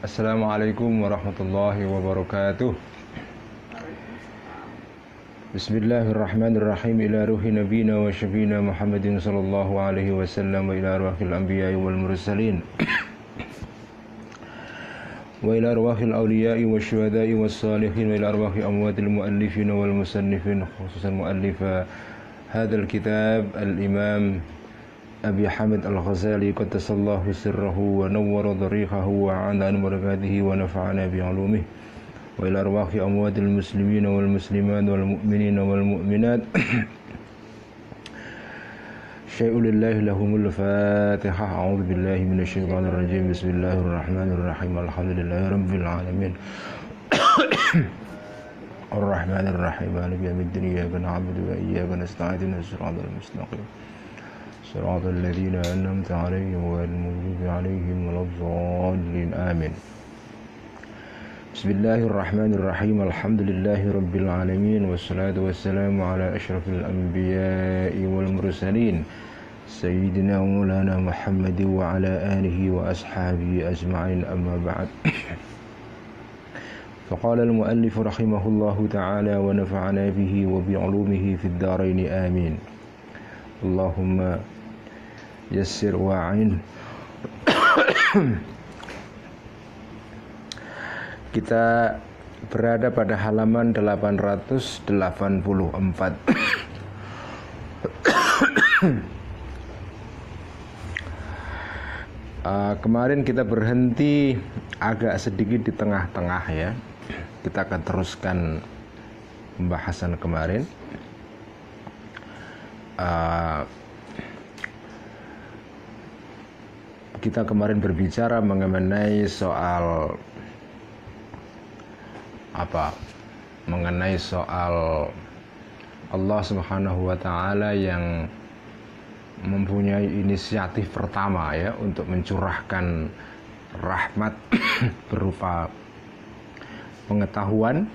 Assalamualaikum warahmatullahi wabarakatuh. Bismillahirrahmanirrahim. Ila ruhi nabina wa syabina Muhammadin sallallahu alaihi wasallam wa ila arwahil anbiya'i wal mursalin wa ila arwahil awliya'i wa syuhada'i was salihin wa ila arwahi amwatil muallifin wal musannifin, khususan muallifa hadzal kitab al-imam Abi Hamid Al-Ghazali qaddasallahu sirrahu wa nawwara dharihahu wa a'ana barakatihi wa nafa'ana bi'ulumihi wa ila arwahi amwatil muslimin wal muslimat wal mu'minin wal mu'minat syai'ulillahi lahumul fatihah. A'udzu billahi minasyaitonir rajim. Bismillahirrahmanirrahim. Alhamdulillahi rabbil alamin. Ar-Rahmanir Rahim. Maliki yaumiddin. Iyyaka na'budu wa iyyaka nasta'in. Ihdinas siratal mustaqim. صراط الذين أنعمت عليهم غير المغضوب عليهم ولا الضالين آمين. بسم الله الرحمن الرحيم. الحمد لله رب العالمين والصلاة والسلام على أشرف الأنبياء والمرسلين سيدنا مولانا محمد وعلى آله وأصحابه أجمعين. أما بعد فقال المؤلف رحمه الله تعالى ونفعنا به وبعلومه في الدارين آمين. اللهم yassir wa'in. Kita berada pada halaman 884. Kemarin kita berhenti agak sedikit di tengah-tengah ya. Kita akan teruskan pembahasan kemarin. Kita kemarin berbicara mengenai soal mengenai soal Allah Subhanahu wa taala yang mempunyai inisiatif pertama ya untuk mencurahkan rahmat berupa pengetahuan,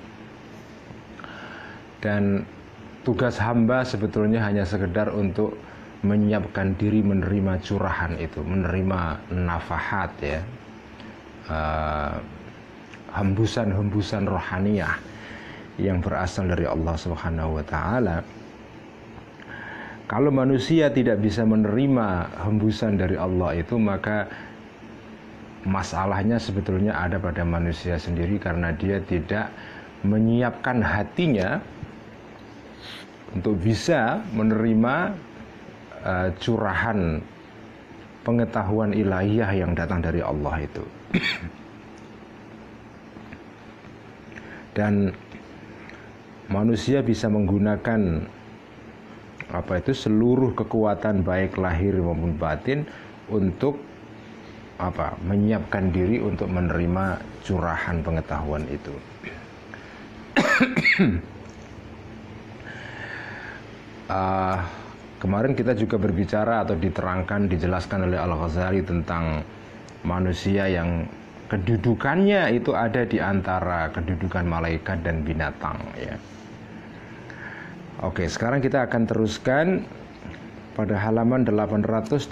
dan tugas hamba sebetulnya hanya sekedar untuk menyiapkan diri menerima curahan itu, menerima nafahat ya, hembusan-hembusan rohaniyah yang berasal dari Allah Subhanahu wa taala. Kalau manusia tidak bisa menerima hembusan dari Allah itu, maka masalahnya sebetulnya ada pada manusia sendiri, karena dia tidak menyiapkan hatinya untuk bisa menerima curahan pengetahuan ilahiyah yang datang dari Allah itu. Dan manusia bisa menggunakan seluruh kekuatan baik lahir maupun batin untuk menyiapkan diri untuk menerima curahan pengetahuan itu. Kemarin kita juga berbicara atau dijelaskan oleh Al-Ghazali tentang manusia yang kedudukannya itu ada di antara kedudukan malaikat dan binatang ya. Oke, sekarang kita akan teruskan pada halaman 884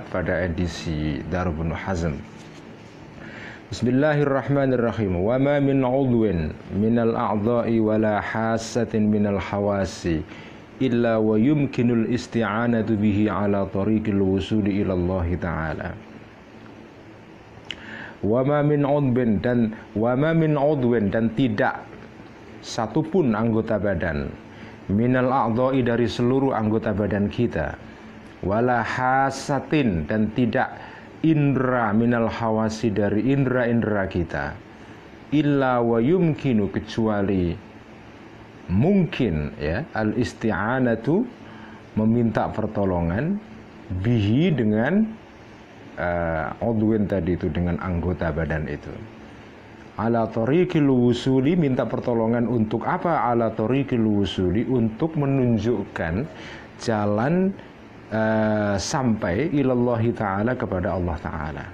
pada edisi Darul Hazm. Bismillahirrahmanirrahim. Wa ma min 'udwin minal a'dha'i wala hassatin minal hawasi illa wa yumkinul isti'anatu bihi ala tariqil wusuli ila Allah ta'ala. Wa ma min 'udwin dan tidak satupun anggota badan minal a'dha'i dari seluruh anggota badan kita, wala hasatin dan tidak indra minal hawasi dari indra-indra kita, illa wa yumkinu kecuali mungkin ya al isti'anatu meminta pertolongan bihi dengan udwin tadi itu, dengan anggota badan itu, ala tariqil wusuli, minta pertolongan untuk apa? Ala tariqil wusuli, untuk menunjukkan jalan sampai ilallahi ta'ala, kepada Allah ta'ala.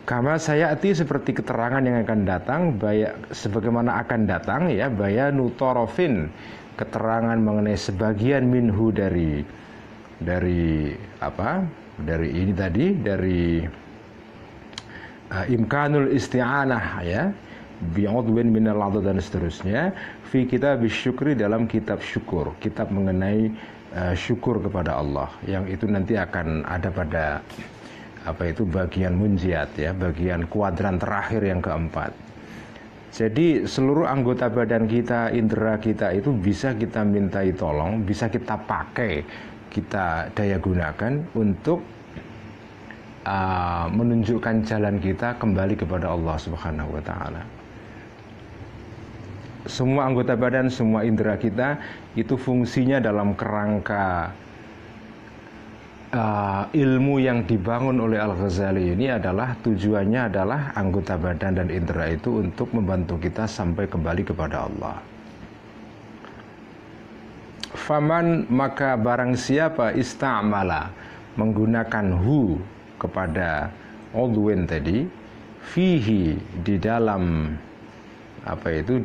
Kama sayati, seperti keterangan yang akan datang, sebagaimana akan datang ya, bayanu tarafin, keterangan mengenai sebagian minhu dari ini tadi, dari imkanul isti'anah ya bi'udwin minal adha dan seterusnya fi kitab syukri dalam kitab syukur, kitab mengenai syukur kepada Allah yang itu nanti akan ada pada bagian munjiat ya, bagian kuadran terakhir yang keempat. Jadi seluruh anggota badan kita, indera kita itu bisa kita mintai tolong, bisa kita pakai, kita daya gunakan untuk menunjukkan jalan kita kembali kepada Allah Subhanahu wa taala. Semua anggota badan, semua indera kita itu fungsinya dalam kerangka ilmu yang dibangun oleh Al-Ghazali ini adalah tujuannya adalah anggota badan dan indera itu untuk membantu kita sampai kembali kepada Allah. Faman maka barang siapa istamala menggunakan hu kepada udwin tadi fihi di dalam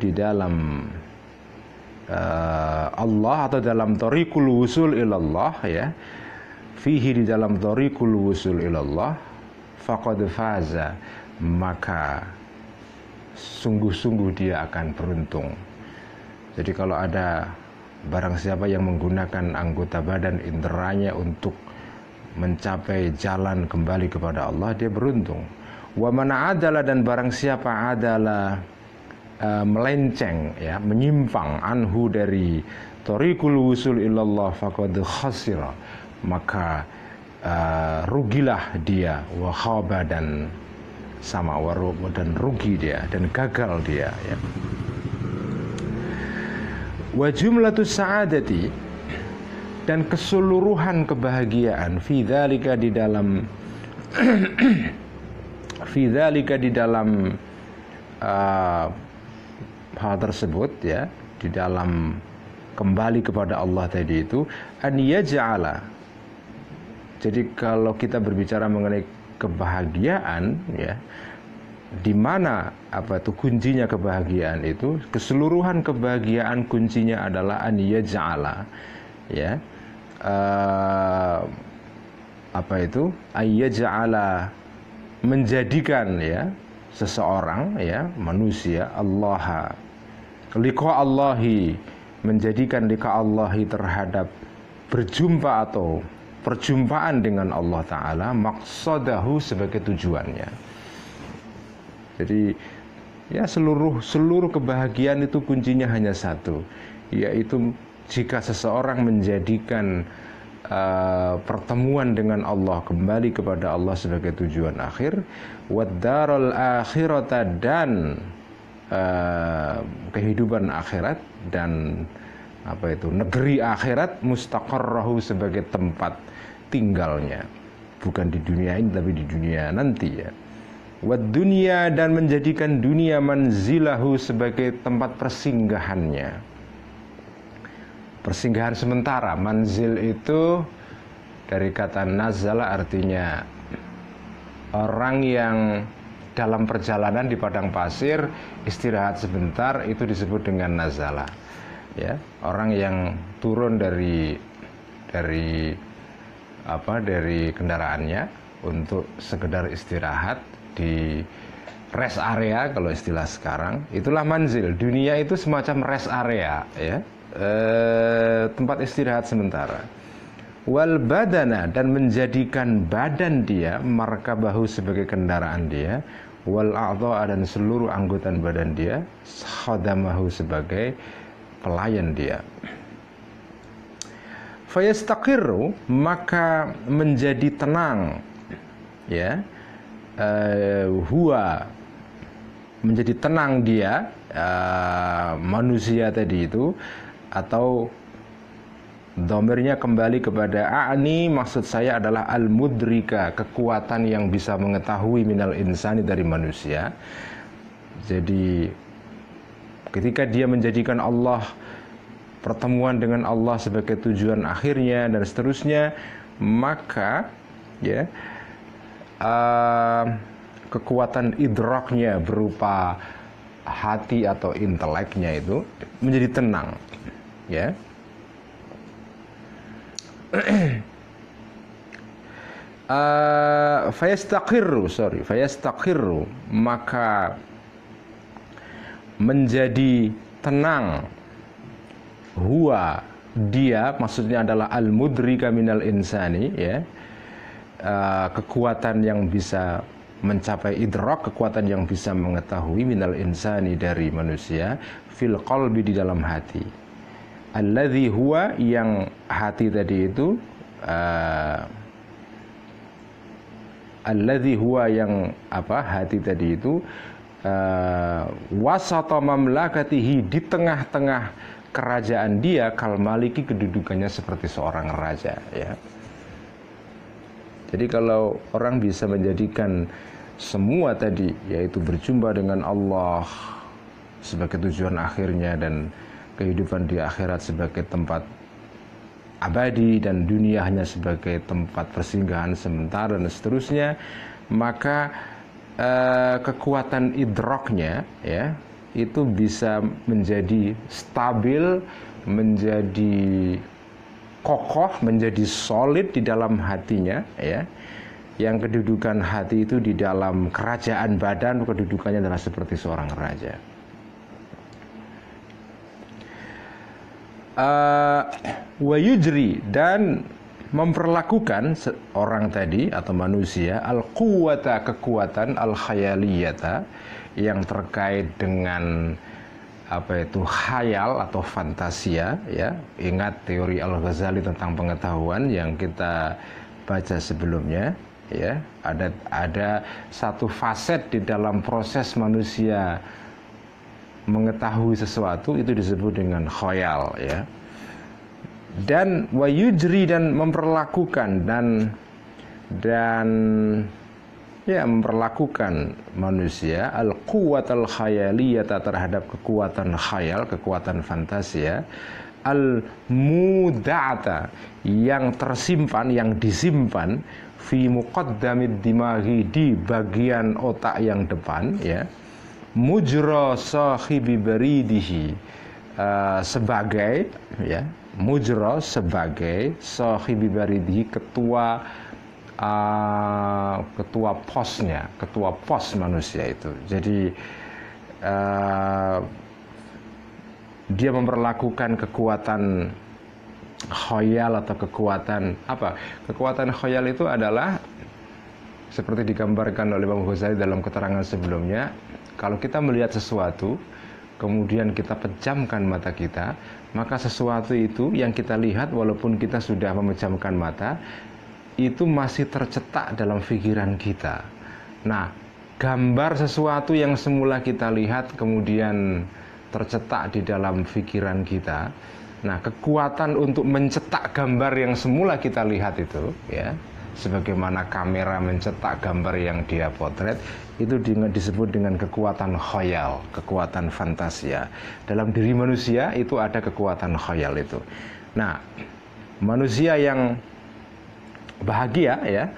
di dalam Allah atau dalam thariqul wusul ilallah ya, fihi di dalam thariqul wusul ilallah faqad faza maka sungguh-sungguh dia akan beruntung. Jadi kalau ada barang siapa yang menggunakan anggota badan inderanya untuk mencapai jalan kembali kepada Allah, dia beruntung. Wa man adala dan barang siapa adalah melenceng ya, menyimpang anhu dari thariqul wusul ilallah faqad khasira maka rugilah dia, wa khaba dan rugi dia dan gagal dia ya. Wa jumlatus sa'adati dan keseluruhan kebahagiaan fi dzalika di dalam hal tersebut ya, di dalam kembali kepada Allah tadi itu an yaj'ala. Jadi kalau kita berbicara mengenai kebahagiaan ya, di mana kuncinya kebahagiaan itu, keseluruhan kebahagiaan kuncinya adalah an yaj'ala ya, ayyaj'ala menjadikan ya seseorang ya, manusia Allah liqa Allahi, menjadikan liqa Allahi terhadap berjumpa atau perjumpaan dengan Allah Ta'ala maqsadahu sebagai tujuannya. Jadi ya seluruh kebahagiaan itu kuncinya hanya satu, yaitu jika seseorang menjadikan pertemuan dengan Allah, kembali kepada Allah sebagai tujuan akhir, waddarul akhirata dan kehidupan akhirat dan negeri akhirat mustaqarrahu sebagai tempat tinggalnya, bukan di dunia ini tapi di dunia nanti ya. Wad dunya dan menjadikan dunia manzilahu sebagai tempat persinggahannya. Persinggahan sementara. Manzil itu dari kata nazala, artinya orang yang dalam perjalanan di padang pasir istirahat sebentar, itu disebut dengan nazala ya. Orang yang turun dari kendaraannya untuk sekedar istirahat di rest area kalau istilah sekarang, itulah manzil. Dunia itu semacam rest area ya, tempat istirahat sementara. Wal badana dan menjadikan badan dia markabahu sebagai kendaraan dia, wal a'dha dan seluruh anggota badan dia khadamahu sebagai pelayan dia. Fayastaqiru maka menjadi tenang ya, huwa menjadi tenang dia, manusia tadi itu, atau dhamirnya kembali kepada a'ni, maksud saya adalah al-mudrika, kekuatan yang bisa mengetahui minal insani dari manusia. Jadi ketika dia menjadikan Allah, pertemuan dengan Allah sebagai tujuan akhirnya dan seterusnya, maka ya kekuatan idraknya berupa hati atau inteleknya itu menjadi tenang ya. Fayastaqirru, maka menjadi tenang, huwa, dia, maksudnya adalah al-mudrika minal insani, ya, kekuatan yang bisa mencapai idrak, kekuatan yang bisa mengetahui minal insani, dari manusia, fil qalbi, di dalam hati, alladzi huwa, yang hati tadi itu, alladzi huwa, yang apa, hati tadi itu, wasata mamlakatihi, di tengah-tengah kerajaan dia, kal maliki, kedudukannya seperti seorang raja, ya. Jadi kalau orang bisa menjadikan semua tadi, yaitu berjumpa dengan Allah sebagai tujuan akhirnya, dan kehidupan di akhirat sebagai tempat abadi, dan dunia hanya sebagai tempat persinggahan sementara, dan seterusnya, maka kekuatan idraknya, ya, itu bisa menjadi stabil, menjadi kokoh, menjadi solid di dalam hatinya, ya, yang kedudukan hati itu di dalam kerajaan badan, kedudukannya adalah seperti seorang raja. Wa yujri, dan memperlakukan orang tadi atau manusia, al-quwata, kekuatan, al-khayaliyata, yang terkait dengan apa itu, khayal atau fantasia, ya. Ingat teori Al-Ghazali tentang pengetahuan yang kita baca sebelumnya, ya. Ada satu faset di dalam proses manusia mengetahui sesuatu, itu disebut dengan khayal, ya. Dan wayujri, dan memperlakukan, dan ya, memperlakukan manusia al-quwat al-khayaliyata, terhadap kekuatan khayal, kekuatan fantasia, al-muda'ata, yang tersimpan, yang disimpan, fi muqaddamid dimaghi, di bagian otak yang depan, ya, mujra sahibi baridihi, sebagai, ya, mujra, sebagai, sahibi baridihi, ketua posnya, ketua pos manusia itu. Jadi dia memperlakukan kekuatan khayal atau kekuatan apa? Kekuatan khayal itu adalah seperti digambarkan oleh Imam Ghazali dalam keterangan sebelumnya. Kalau kita melihat sesuatu, kemudian kita pejamkan mata kita, maka sesuatu itu yang kita lihat, walaupun kita sudah memejamkan mata, itu masih tercetak dalam pikiran kita. Nah, gambar sesuatu yang semula kita lihat kemudian tercetak di dalam pikiran kita. Nah, kekuatan untuk mencetak gambar yang semula kita lihat itu, ya, sebagaimana kamera mencetak gambar yang dia potret, itu disebut dengan kekuatan khayal, kekuatan fantasia. Dalam diri manusia itu ada kekuatan khayal itu. Nah, manusia yang bahagia, ya,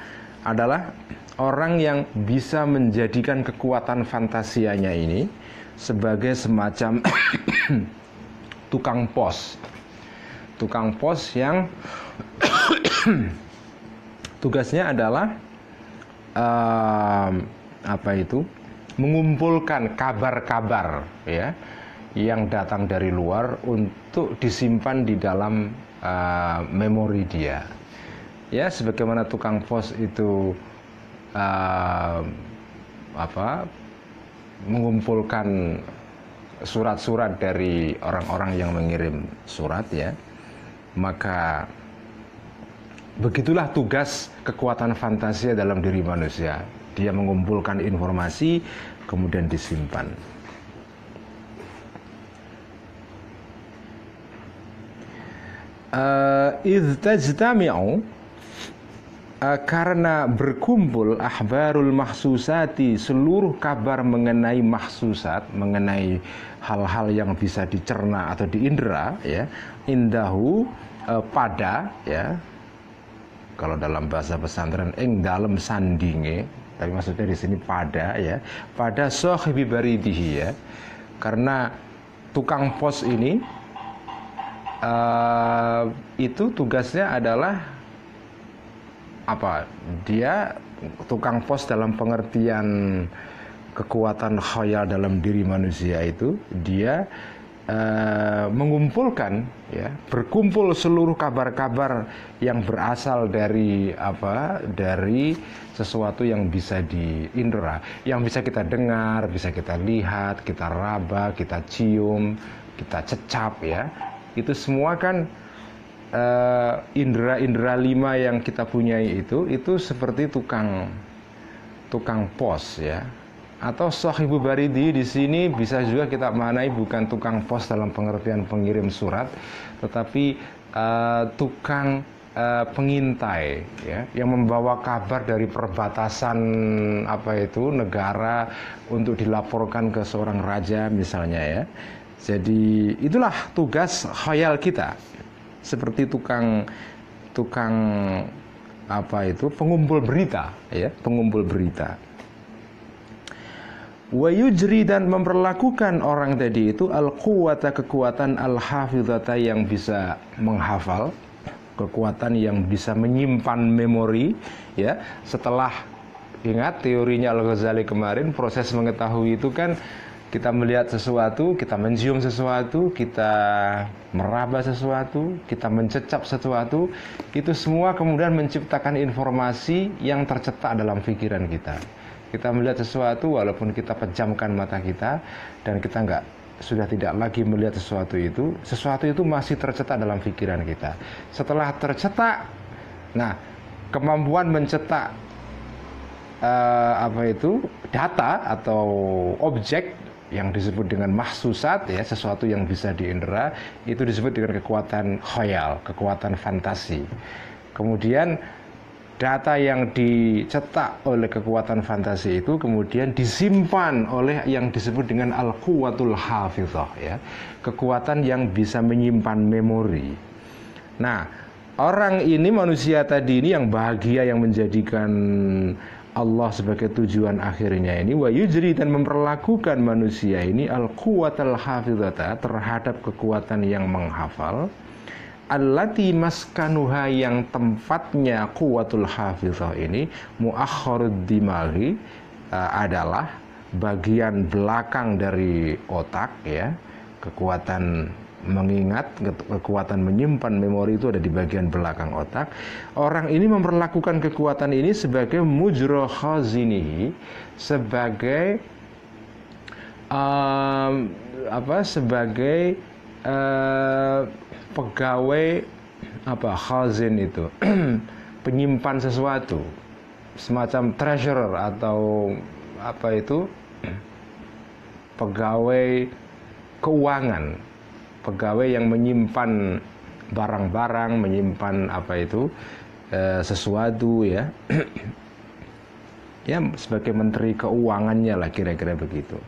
adalah orang yang bisa menjadikan kekuatan fantasianya ini sebagai semacam tukang pos yang tugasnya adalah mengumpulkan kabar-kabar, ya, yang datang dari luar untuk disimpan di dalam memori dia. Ya, sebagaimana tukang pos itu mengumpulkan surat-surat dari orang-orang yang mengirim surat, ya, maka begitulah tugas kekuatan fantasia dalam diri manusia. Dia mengumpulkan informasi kemudian disimpan. Iztajtami'u, karena berkumpul ahbarul mahsusati, seluruh kabar mengenai mahsusat, mengenai hal-hal yang bisa dicerna atau diindera, ya, indahu, pada, ya, kalau dalam bahasa pesantren ing dalem sandinge, tapi maksudnya di sini pada, ya, pada sahibi baridihi, ya, karena tukang pos ini itu tugasnya adalah apa? Dia tukang pos dalam pengertian kekuatan khayal dalam diri manusia itu, dia mengumpulkan, ya, berkumpul seluruh kabar-kabar yang berasal dari apa, dari sesuatu yang bisa diindra, yang bisa kita dengar, bisa kita lihat, kita raba, kita cium, kita cecap, ya. Itu semua kan indera-indera lima yang kita punyai itu seperti tukang pos, ya. Atau sahibu baridi di sini bisa juga kita maknai bukan tukang pos dalam pengertian pengirim surat, tetapi tukang pengintai, ya, yang membawa kabar dari perbatasan apa itu negara untuk dilaporkan ke seorang raja misalnya, ya. Jadi itulah tugas khayal kita, seperti tukang apa itu, pengumpul berita, ya, pengumpul berita. Wa yujri, dan memperlakukan orang tadi itu al-quwata, kekuatan, al-hafizata, yang bisa menghafal, kekuatan yang bisa menyimpan memori, ya. Setelah, ingat teorinya Al-Ghazali kemarin, proses mengetahui itu kan kita melihat sesuatu, kita mencium sesuatu, kita meraba sesuatu, kita mencecap sesuatu, itu semua kemudian menciptakan informasi yang tercetak dalam pikiran kita. Kita melihat sesuatu, walaupun kita pejamkan mata kita dan kita sudah tidak lagi melihat sesuatu itu masih tercetak dalam pikiran kita. Setelah tercetak, nah, kemampuan mencetak apa itu, data atau objek yang disebut dengan mahsusat, ya, sesuatu yang bisa diindera, itu disebut dengan kekuatan khayal, kekuatan fantasi. Kemudian data yang dicetak oleh kekuatan fantasi itu kemudian disimpan oleh yang disebut dengan al-quwatul hafizah, ya, kekuatan yang bisa menyimpan memori. Nah, orang ini, manusia tadi ini yang bahagia, yang menjadikan Allah sebagai tujuan akhirnya ini, wa yujri, dan memperlakukan manusia ini al-quwatul hafizata, terhadap kekuatan yang menghafal, allati maskanuha, yang tempatnya quwwatul hafizah ini muakhkharud dimaghi, adalah bagian belakang dari otak, ya. Kekuatan mengingat, kekuatan menyimpan memori itu ada di bagian belakang otak. Orang ini memperlakukan kekuatan ini sebagai mujra khazinihi, sebagai sebagai pegawai apa, khazin itu penyimpan sesuatu, semacam treasurer atau apa itu, pegawai keuangan, pegawai yang menyimpan barang-barang, menyimpan apa itu, sesuatu, ya. Ya, sebagai menteri keuangannya lah, kira-kira begitu.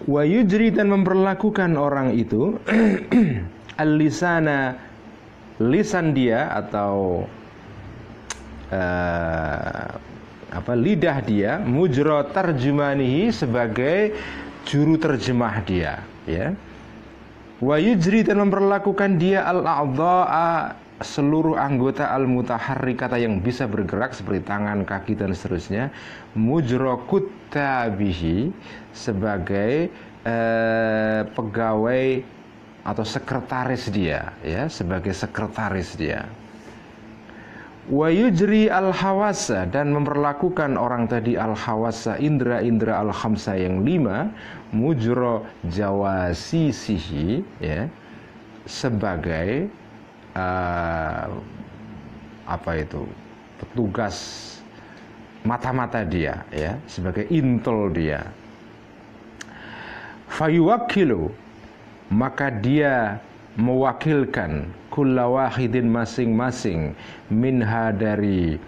Wa yujri, dan memperlakukan orang itu al-lisana, lisan dia atau lidah dia, mujra tarjumanihi, sebagai juru terjemah dia, ya. Wa yujri, dan memperlakukan dia al-a'dha'a, seluruh anggota al-mutaharrikata, yang bisa bergerak seperti tangan, kaki, dan seterusnya, mujra kuttabihi, sebagai pegawai atau sekretaris dia, ya, sebagai sekretaris dia. Wa yujri al-hawasa, dan memperlakukan orang tadi al-hawasa, indra-indra al-khamsa yang 5, mujra jawasisihi, ya, sebagai apa itu, petugas mata-mata dia, ya, sebagai intel dia. Fayuwakilu, maka dia mewakilkan kulla wahidin, masing-masing, minha, dari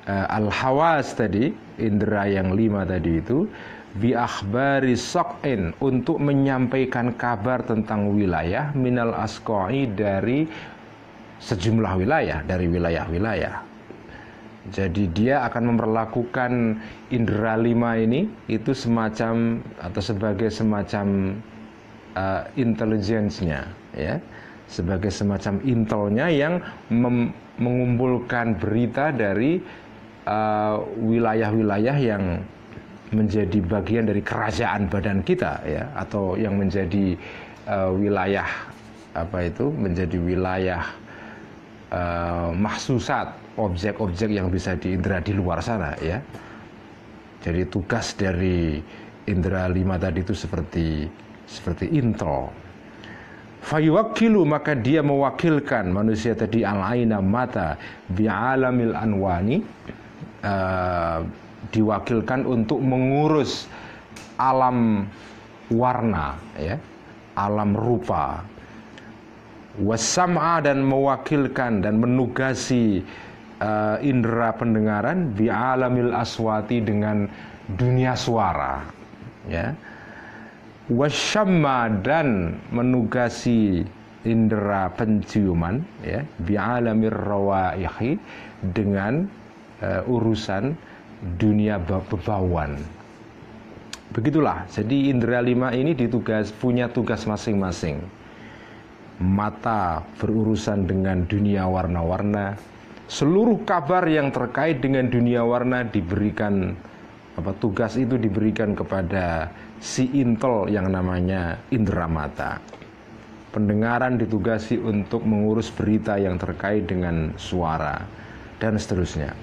al-hawas tadi, indera yang 5 tadi itu, bi akhbari saqin, untuk menyampaikan kabar tentang wilayah, minal asqai, dari sejumlah wilayah, dari wilayah-wilayah. Jadi dia akan memperlakukan indera 5 ini itu semacam atau sebagai semacam intelijensinya, ya, sebagai semacam intelnya yang mengumpulkan berita dari wilayah-wilayah yang menjadi bagian dari kerajaan badan kita ya, atau yang menjadi wilayah menjadi wilayah mahsusat, objek-objek yang bisa diindra di luar sana ya. Jadi tugas dari indera 5 tadi itu seperti intel. Fayuwakilu, maka dia mewakilkan manusia tadi al-aina, mata, bi'alamil anwani, diwakilkan untuk mengurus alam warna ya, alam rupa. Wasam'a, dan mewakilkan dan menugasi indera pendengaran, bi'alamil aswati, dengan dunia suara ya. Wasyamma, dan menugasi indera penciuman ya, bi'alamir rawaihi, dengan urusan dunia bebauan. Begitulah, jadi indera 5 ini punya tugas masing-masing. Mata berurusan dengan dunia warna-warna, seluruh kabar yang terkait dengan dunia warna diberikan tugas itu diberikan kepada si intel yang namanya indera mata. Pendengaran ditugasi untuk mengurus berita yang terkait dengan suara dan seterusnya.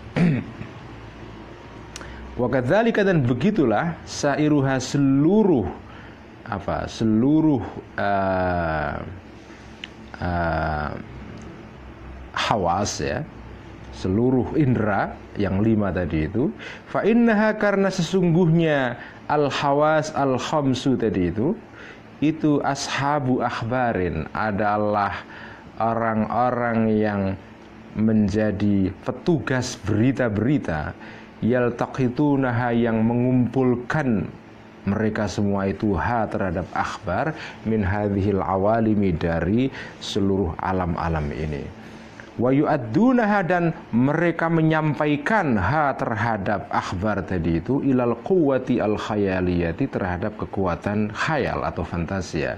Wakadzalika, dan begitulah sairuha, seluruh hawas ya, seluruh indera yang 5 tadi itu, fa innaha, karena sesungguhnya al hawas al khamsu tadi itu ashabu akhbarin, adalah orang-orang yang menjadi petugas berita-berita, yaltaqitunaha, yang mengumpulkan mereka semua itu terhadap akhbar, min hadhil awalimi, dari seluruh alam-alam ini. Wa yu'addunaha, dan mereka menyampaikan terhadap akhbar tadi itu, ilal quwwati al khayaliyati, terhadap kekuatan khayal atau fantasia,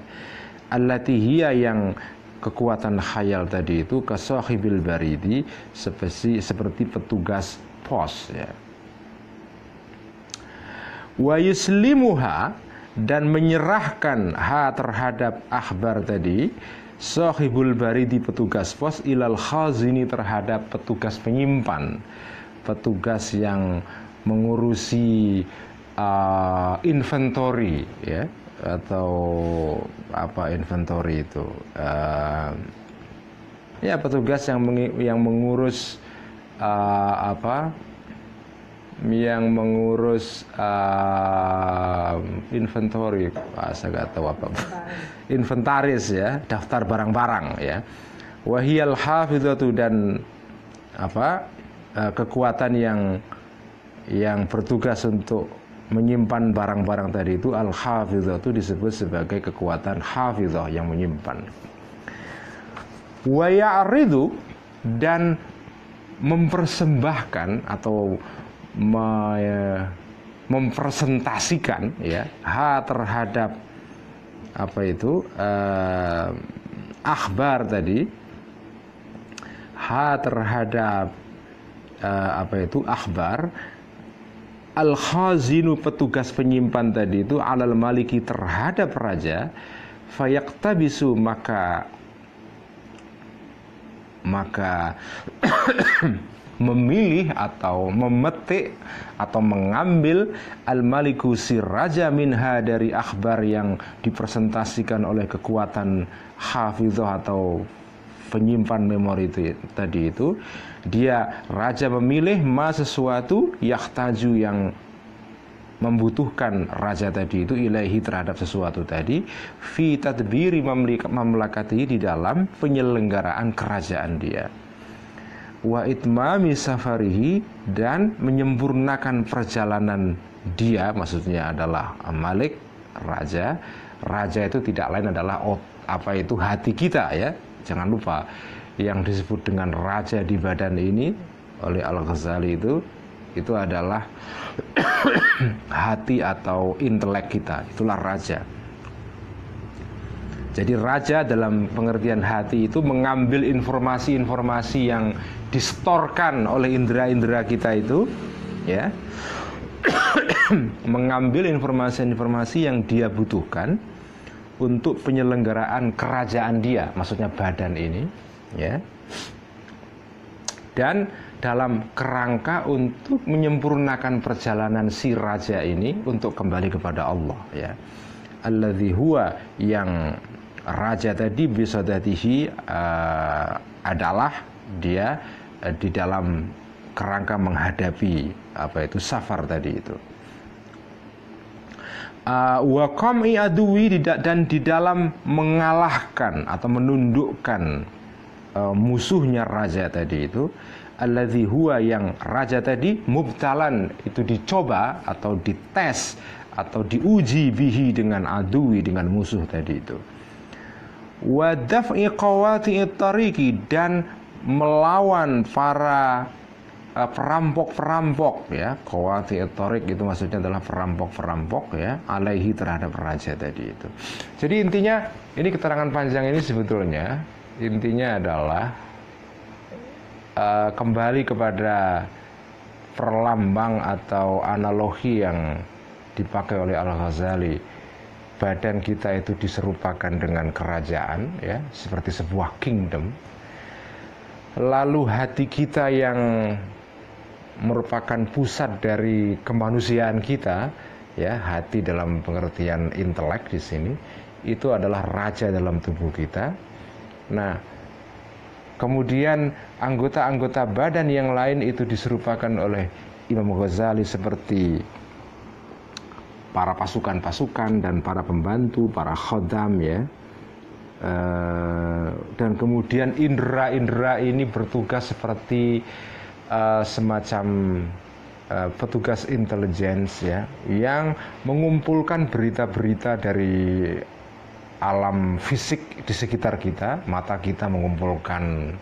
allati hiya, yang kekuatan khayal tadi itu, kasahibil baridi, seperti petugas pos ya. Wa yuslimuha, dan menyerahkan terhadap akhbar tadi, sahibul baridi, petugas pos, ilal khazini, terhadap petugas penyimpan, petugas yang mengurusi inventory ya, atau inventory itu ya, petugas yang mengurus yang mengurus inventory, saya nggak tahu inventaris ya, daftar barang-barang ya. Wahiyal hafizatu, dan kekuatan yang bertugas untuk menyimpan barang-barang tadi itu, al hafizatu, disebut sebagai kekuatan hafizah yang menyimpan. Wa ya'ridu, dan mempersembahkan atau mempresentasikan ya, terhadap akhbar tadi, terhadap akhbar, al khazinu, petugas penyimpan tadi itu, alal maliki, terhadap raja, fayaqtabisu, maka memilih atau memetik atau mengambil al-maliku, si raja, minha, dari akhbar yang dipresentasikan oleh kekuatan hafizah atau penyimpan memori tadi itu. Dia raja memilih sesuatu yahtaju, yang membutuhkan raja tadi itu, ilaihi, terhadap sesuatu tadi, fi tadbiri mamlakati, di dalam penyelenggaraan kerajaan dia, wa itmami safarihi, dan menyempurnakan perjalanan dia, maksudnya adalah malik, raja. Raja itu tidak lain adalah hati kita ya. Jangan lupa, yang disebut dengan raja di badan ini oleh Al-Ghazali itu adalah hati atau intelek kita, itulah raja. Jadi raja dalam pengertian hati itu mengambil informasi-informasi yang distorkan oleh indera-indera kita itu, ya, mengambil informasi-informasi yang dia butuhkan untuk penyelenggaraan kerajaan dia, maksudnya badan ini, ya, dan dalam kerangka untuk menyempurnakan perjalanan si raja ini untuk kembali kepada Allah, ya. Alladzi huwa, yang raja tadi bisadatihi adalah dia di dalam kerangka menghadapi safar tadi itu. Wa qam'i aduwi, dan di dalam mengalahkan atau menundukkan musuhnya raja tadi itu. Alladzi huwa, yang raja tadi mubtalan, itu dicoba atau dites atau diuji bihi, dengan aduwi, dengan musuh tadi itu. Wa daf'i qawati'it tariqi, dan melawan para perampok-perampok, ya. Qawati'it tariq itu maksudnya adalah perampok-perampok, ya, alaihi, terhadap raja tadi itu. Jadi intinya, ini keterangan panjang ini sebetulnya intinya adalah kembali kepada perlambang atau analogi yang dipakai oleh Al-Ghazali. Badan kita itu diserupakan dengan kerajaan, ya, seperti sebuah kingdom. Lalu hati kita yang merupakan pusat dari kemanusiaan kita, ya, hati dalam pengertian intelek di sini, itu adalah raja dalam tubuh kita. Nah, kemudian anggota-anggota badan yang lain itu diserupakan oleh Imam Ghazali seperti para pasukan-pasukan dan para pembantu, para khodam, ya. Dan kemudian indera-indera ini bertugas seperti semacam petugas intelligence, ya, yang mengumpulkan berita-berita dari alam fisik di sekitar kita. Mata kita mengumpulkan,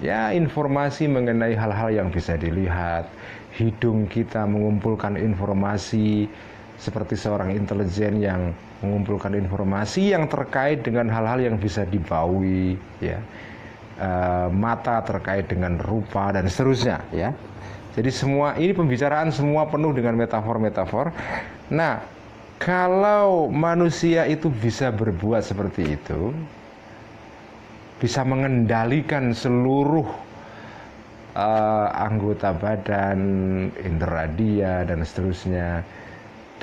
ya, informasi mengenai hal-hal yang bisa dilihat. Hidung kita mengumpulkan informasi seperti seorang intelijen yang mengumpulkan informasi yang terkait dengan hal-hal yang bisa dibaui, ya. Mata terkait dengan rupa dan seterusnya, ya. Jadi semua ini pembicaraan semua penuh dengan metafor-metafor. Nah, kalau manusia itu bisa berbuat seperti itu, bisa mengendalikan seluruh anggota badan, indera dia, dan seterusnya,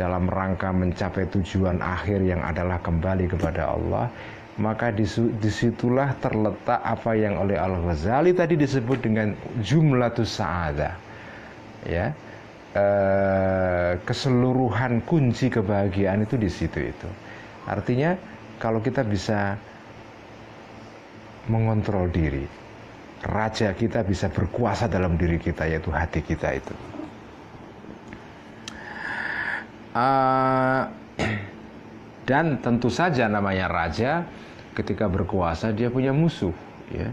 dalam rangka mencapai tujuan akhir yang adalah kembali kepada Allah, maka disitulah terletak apa yang oleh Al-Ghazali tadi disebut dengan jumlatus sa'adah, ya. Keseluruhan kunci kebahagiaan itu di situ itu. Artinya kalau kita bisa mengontrol diri, raja kita bisa berkuasa dalam diri kita, yaitu hati kita itu. Dan tentu saja namanya raja, ketika berkuasa dia punya musuh, ya.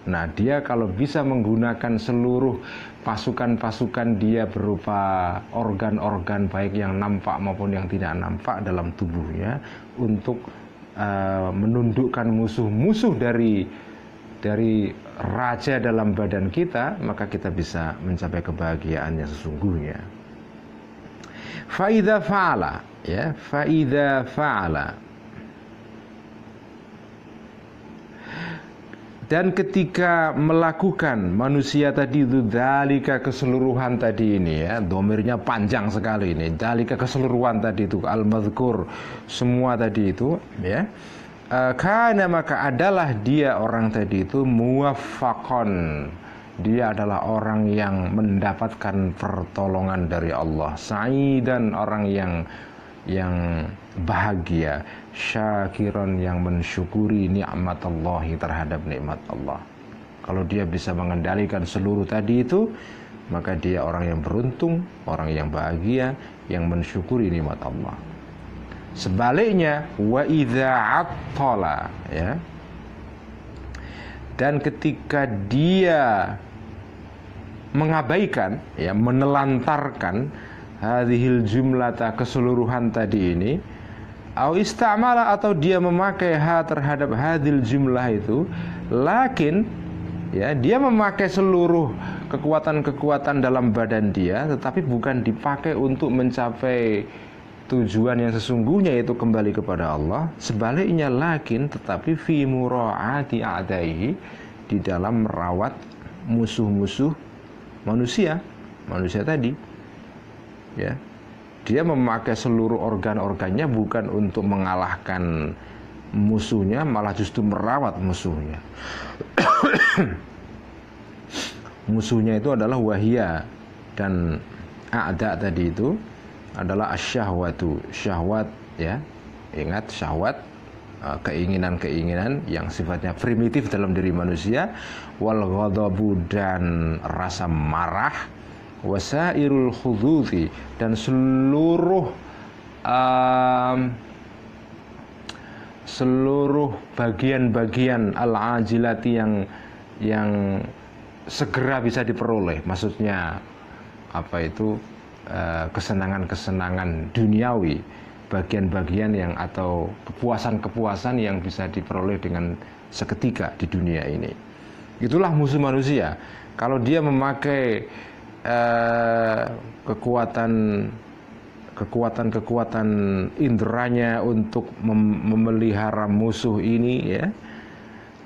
Nah, dia kalau bisa menggunakan seluruh pasukan-pasukan dia berupa organ-organ baik yang nampak maupun yang tidak nampak dalam tubuhnya untuk menundukkan musuh-musuh dari raja dalam badan kita, maka kita bisa mencapai kebahagiaan yang sesungguhnya. Faidha fa'ala, ya, faidha fa'ala. Dan ketika melakukan manusia tadi itu dalika keseluruhan tadi ini, ya, domirnya panjang sekali ini, dalika keseluruhan tadi itu, al-madhkur, semua tadi itu, ya, karena maka adalah dia orang tadi itu muwaffaqon, dia adalah orang yang mendapatkan pertolongan dari Allah, sa'idan, orang yang bahagia, syakiran, yang mensyukuri nikmat Allah, terhadap nikmat Allah. Kalau dia bisa mengendalikan seluruh tadi itu, maka dia orang yang beruntung, orang yang bahagia, yang mensyukuri nikmat Allah. Sebaliknya, wa idza attala, ya, dan ketika dia mengabaikan, ya, menelantarkan hadhil jumlata, keseluruhan tadi ini, au istamala atau dia memakai ha terhadap hadil jumlah itu, lakin ya dia memakai seluruh kekuatan-kekuatan dalam badan dia, tetapi bukan dipakai untuk mencapai tujuan yang sesungguhnya, yaitu kembali kepada Allah. Sebaliknya, lakin tetapi fi mura'ati a'daihi, di dalam merawat musuh-musuh manusia tadi, ya. Dia memakai seluruh organ-organnya bukan untuk mengalahkan musuhnya, malah justru merawat musuhnya. Musuhnya itu adalah wahia, dan a'da tadi itu adalah asyahwatu, syahwat, ya. Ingat, syahwat, keinginan-keinginan yang sifatnya primitif dalam diri manusia, wal ghadabu, dan rasa marah, wasairul khuduthi, dan seluruh bagian-bagian al-ajilati yang segera bisa diperoleh. Maksudnya apa itu? Kesenangan-kesenangan duniawi, bagian-bagian yang atau kepuasan-kepuasan yang bisa diperoleh dengan seketika di dunia ini. Itulah musuh manusia. Kalau dia memakai kekuatan inderanya untuk memelihara musuh ini, ya,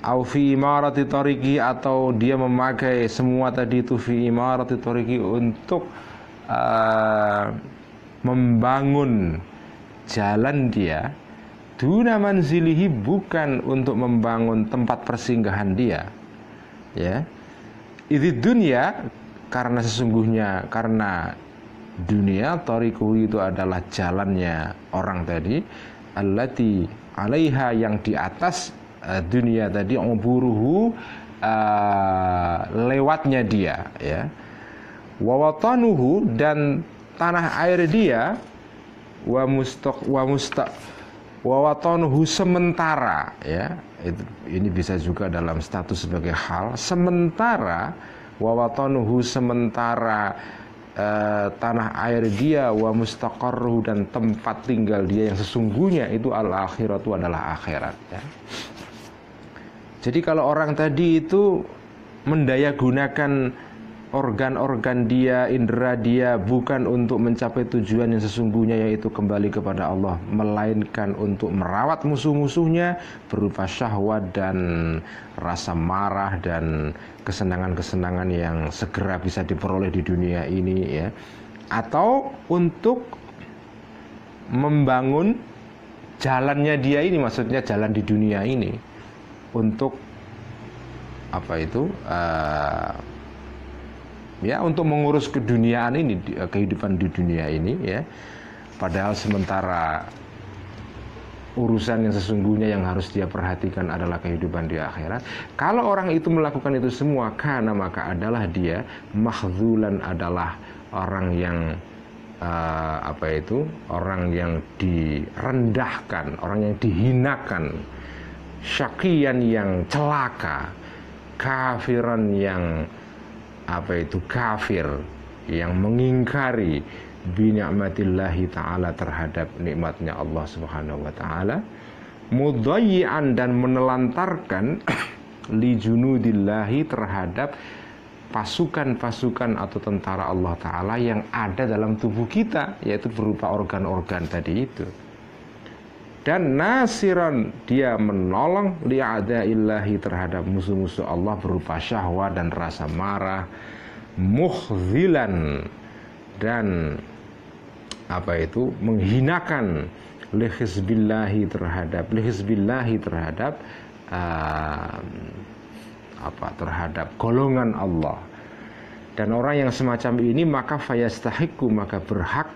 au fi imarati tariqi, atau dia memakai semua tadi itu fi imarati tariqi untuk membangun jalan dia, duna manzilihi, bukan untuk membangun tempat persinggahan dia, ya. Idid dunya, karena sesungguhnya, karena dunia, tariquhu itu adalah jalannya orang tadi, allati alaiha, yang di atas dunia tadi, uburuhu, lewatnya dia, ya. Wawatanuhu, dan tanah air dia, wawatanuhu, sementara, ya. Ini bisa juga dalam status sebagai hal, sementara, wawatanuhu, sementara tanah air dia, wa mustaqarruhu, dan tempat tinggal dia yang sesungguhnya itu al-akhiratu, adalah akhirat, ya. Jadi kalau orang tadi itu mendaya gunakan organ-organ dia, indera dia, bukan untuk mencapai tujuan yang sesungguhnya, yaitu kembali kepada Allah, melainkan untuk merawat musuh-musuhnya berupa syahwat dan rasa marah dan kesenangan-kesenangan yang segera bisa diperoleh di dunia ini, ya. Atau untuk membangun jalannya dia ini, maksudnya jalan di dunia ini, untuk apa itu, ya, untuk mengurus keduniaan ini, kehidupan di dunia ini, ya. Padahal sementara urusan yang sesungguhnya yang harus dia perhatikan adalah kehidupan di akhirat. Kalau orang itu melakukan itu semua, karena maka adalah dia makhzulan, adalah orang yang apa itu, orang yang direndahkan, orang yang dihinakan, syakian, yang celaka, kafiran, yang apa itu, kafir, yang mengingkari binikmatillahi ta'ala, terhadap nikmatnya Allah subhanahu wa ta'ala, mudayyi'an, dan menelantarkan li junudillahi, terhadap pasukan-pasukan atau tentara Allah ta'ala yang ada dalam tubuh kita, yaitu berupa organ-organ tadi itu. Dan nasiran, dia menolong li'adaillahi, terhadap musuh-musuh Allah berupa syahwat dan rasa marah, mukhzilan, dan apa itu, menghinakan lihizbillahi, terhadap terhadap golongan Allah. Dan orang yang semacam ini, maka fayastahiqu, maka berhak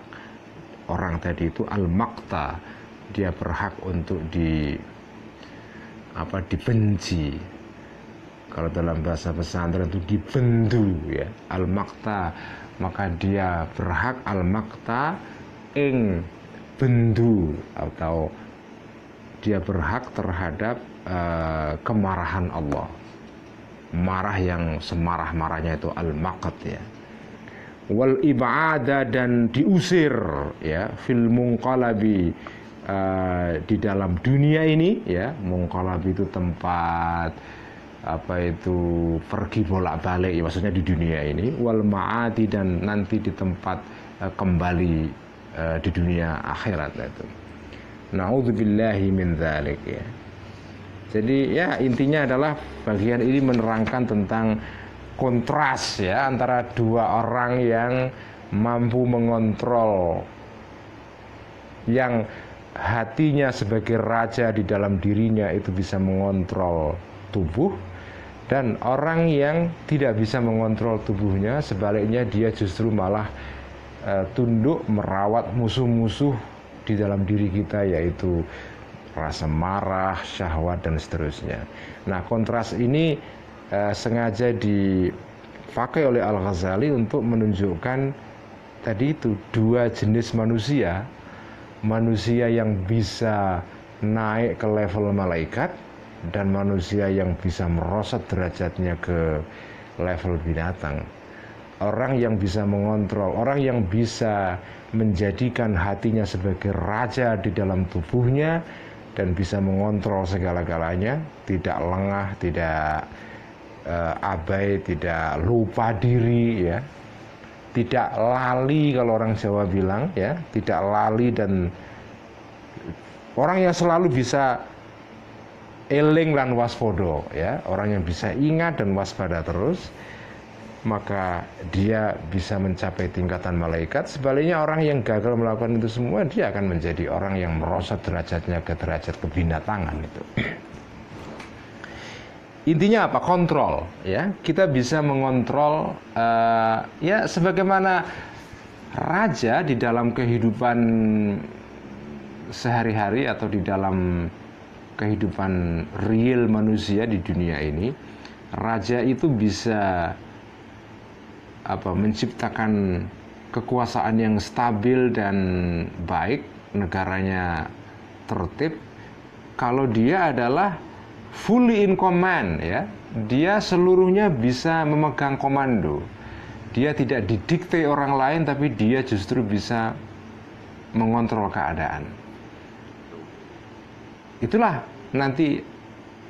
orang tadi itu al-maqta, dia berhak untuk dibenci. Kalau dalam bahasa pesantren itu dibendu, ya, al-maqta, maka dia berhak al-maqta ing bendu, atau dia berhak terhadap kemarahan Allah, marah yang semarah-marahnya itu al-maqt, ya. Wal ibada, dan diusir, ya, fil munqalabi, di dalam dunia ini, ya, mungqalab itu tempat apa itu pergi bolak-balik, ya, maksudnya di dunia ini, wal ma'adi, dan nanti di tempat kembali di dunia akhirat itu. Na'udzubillahi min dzalik, ya. Jadi ya intinya adalah bagian ini menerangkan tentang kontras, ya, antara dua orang yang mampu mengontrol, yang hatinya sebagai raja di dalam dirinya itu bisa mengontrol tubuh, dan orang yang tidak bisa mengontrol tubuhnya, sebaliknya dia justru malah tunduk merawat musuh-musuh di dalam diri kita, yaitu rasa marah, syahwat, dan seterusnya. Nah, kontras ini sengaja dipakai oleh Al-Ghazali untuk menunjukkan tadi itu dua jenis manusia. Manusia yang bisa naik ke level malaikat, dan manusia yang bisa merosot derajatnya ke level binatang. Orang yang bisa mengontrol, orang yang bisa menjadikan hatinya sebagai raja di dalam tubuhnya dan bisa mengontrol segala-galanya, tidak lengah, tidak abai, tidak lupa diri, ya, tidak lali kalau orang Jawa bilang, ya, tidak lali, dan orang yang selalu bisa eling lan waspodo, ya, orang yang bisa ingat dan waspada terus, maka dia bisa mencapai tingkatan malaikat. Sebaliknya orang yang gagal melakukan itu semua, dia akan menjadi orang yang merosot derajatnya ke derajat kebinatangan itu. Intinya apa? Kontrol, ya. Kita bisa mengontrol, ya, sebagaimana raja di dalam kehidupan sehari-hari atau di dalam kehidupan real manusia di dunia ini. Raja itu bisa menciptakan kekuasaan yang stabil dan baik, negaranya tertib, kalau dia adalah fully in command, ya. Dia seluruhnya bisa memegang komando. Dia tidak didikte orang lain, tapi dia justru bisa mengontrol keadaan. Itulah nanti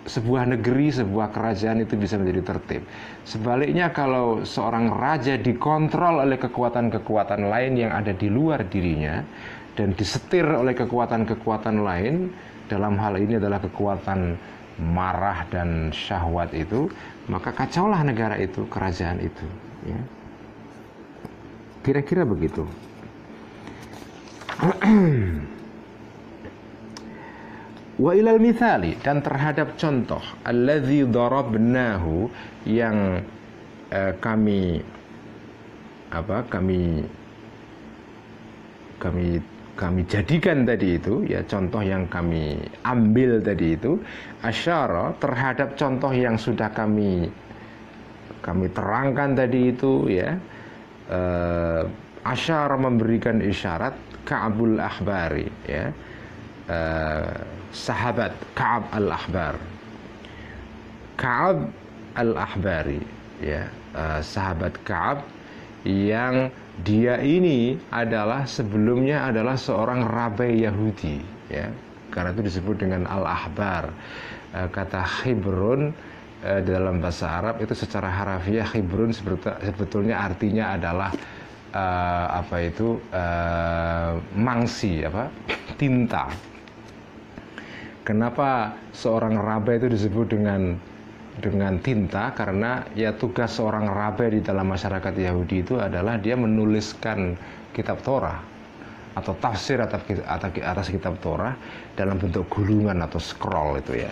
sebuah negeri, sebuah kerajaan itu bisa menjadi tertib. Sebaliknya kalau seorang raja dikontrol oleh kekuatan-kekuatan lain yang ada di luar dirinya dan disetir oleh kekuatan-kekuatan lain, dalam hal ini adalah kekuatan marah dan syahwat itu, maka kacaulah negara itu, kerajaan itu, ya. Kira-kira begitu. Wa ilal mithali, dan terhadap contoh alladzi darabnahu, yang kami jadikan tadi itu, ya, contoh yang kami ambil tadi itu, asyara, terhadap contoh yang sudah kami terangkan tadi itu, ya. Asyara, memberikan isyarat, Ka'bul Ahbari, ya, sahabat Ka'ab al-Ahbar, Ka'ab al-Ahbari, ya, sahabat Ka'ab yang dia ini adalah sebelumnya adalah seorang rabai Yahudi, ya, karena itu disebut dengan al-Ahbar. Kata khibrun dalam bahasa Arab itu secara harafiah, khibrun sebetulnya artinya adalah mangsi, tinta. Kenapa seorang rabai itu disebut dengan tinta? Karena ya tugas seorang rabai di dalam masyarakat Yahudi itu adalah dia menuliskan kitab Torah atau tafsir atas kitab Torah dalam bentuk gulungan atau scroll itu, ya.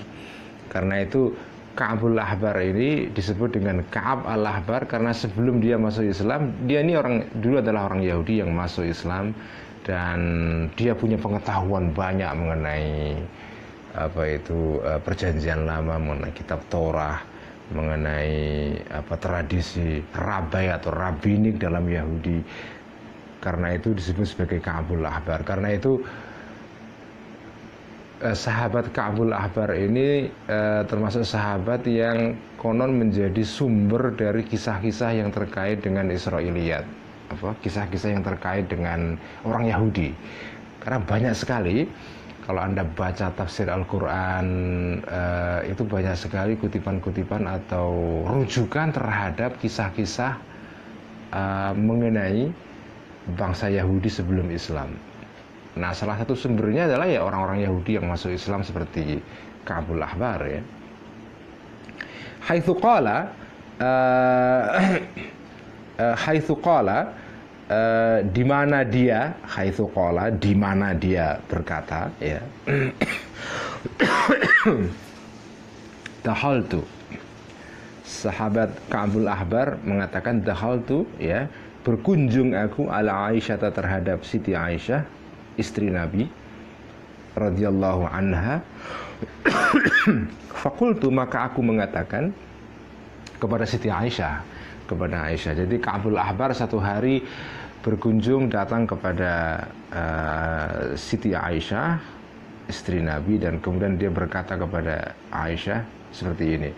Karena itu Ka'bul Ahbar ini disebut dengan Ka'ab al-Ahbar karena sebelum dia masuk Islam, dia ini dulu adalah orang Yahudi yang masuk Islam, dan dia punya pengetahuan banyak mengenai perjanjian lama, mengenai kitab Torah, mengenai tradisi rabai atau rabbinik dalam Yahudi. Karena itu disebut sebagai Ka'bul Ahbar. Karena itu sahabat Ka'bul Ahbar ini termasuk sahabat yang konon menjadi sumber dari kisah-kisah yang terkait dengan Israiliyat, kisah-kisah yang terkait dengan orang Yahudi. Karena banyak sekali Kalau Anda baca tafsir Al-Quran, itu banyak sekali kutipan-kutipan atau rujukan terhadap kisah-kisah mengenai bangsa Yahudi sebelum Islam. Nah, salah satu sumbernya adalah ya orang-orang Yahudi yang masuk Islam seperti Ka'bul Ahbar ya. Haitsu qala di mana dia berkata ya. Dahaltu, sahabat Ka'bul Ahbar mengatakan dahaltu ya, berkunjung aku ala Aisyah terhadap Siti Aisyah istri Nabi radhiyallahu anha. Fakultu, maka aku mengatakan kepada Siti Aisyah, Jadi Ka'bul Ahbar satu hari berkunjung datang kepada Siti Aisyah istri Nabi, dan kemudian dia berkata kepada Aisyah seperti ini,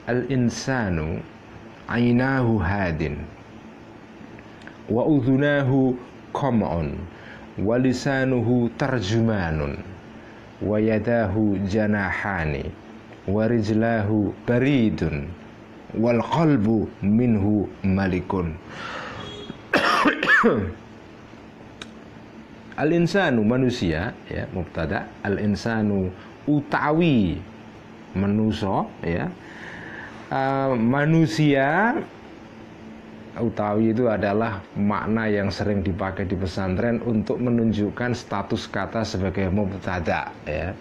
al-insanu ainahu hadin wa udhunahu qam'un wa lisanuhu tarjumanun wa yadahu janahani wa rijlahu baridun wal qalbu minhu malikun. Al-insanu manusia ya, mubtada, al-insanu utawi manusia ya. Manusia utawi itu adalah makna yang sering dipakai di pesantren untuk menunjukkan status kata sebagai mubtada ya.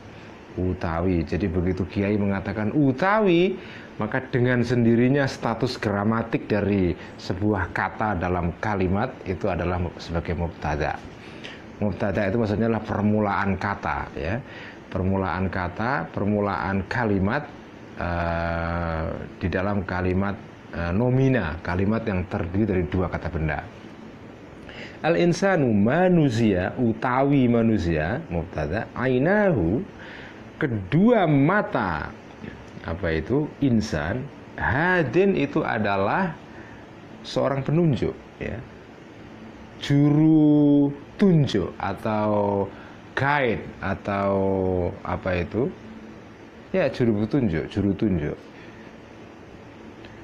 Utawi. Jadi begitu kiai mengatakan utawi, maka dengan sendirinya status gramatik dari sebuah kata dalam kalimat itu adalah sebagai mubtada. Mubtada itu maksudnya adalah permulaan kata ya. Permulaan kata, permulaan kalimat di dalam kalimat nomina, kalimat yang terdiri dari dua kata benda. Al-insanu manusia, utawi manusia, mubtada, ainahu kedua mata, apa itu insan, hadin itu adalah seorang penunjuk ya, juru tunjuk atau guide atau apa itu ya, juru tunjuk.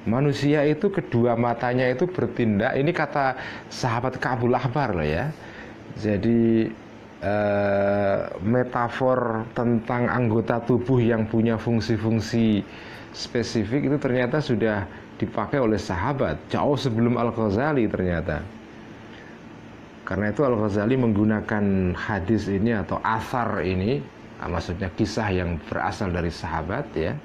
Manusia itu kedua matanya itu bertindak, ini kata sahabat Ka'bul Ahbar loh ya. Jadi metafor tentang anggota tubuh yang punya fungsi-fungsi spesifik itu ternyata sudah dipakai oleh sahabat jauh sebelum Al-Ghazali ternyata. Karena itu Al-Ghazali menggunakan hadis ini atau athar ini, maksudnya kisah yang berasal dari sahabat ya,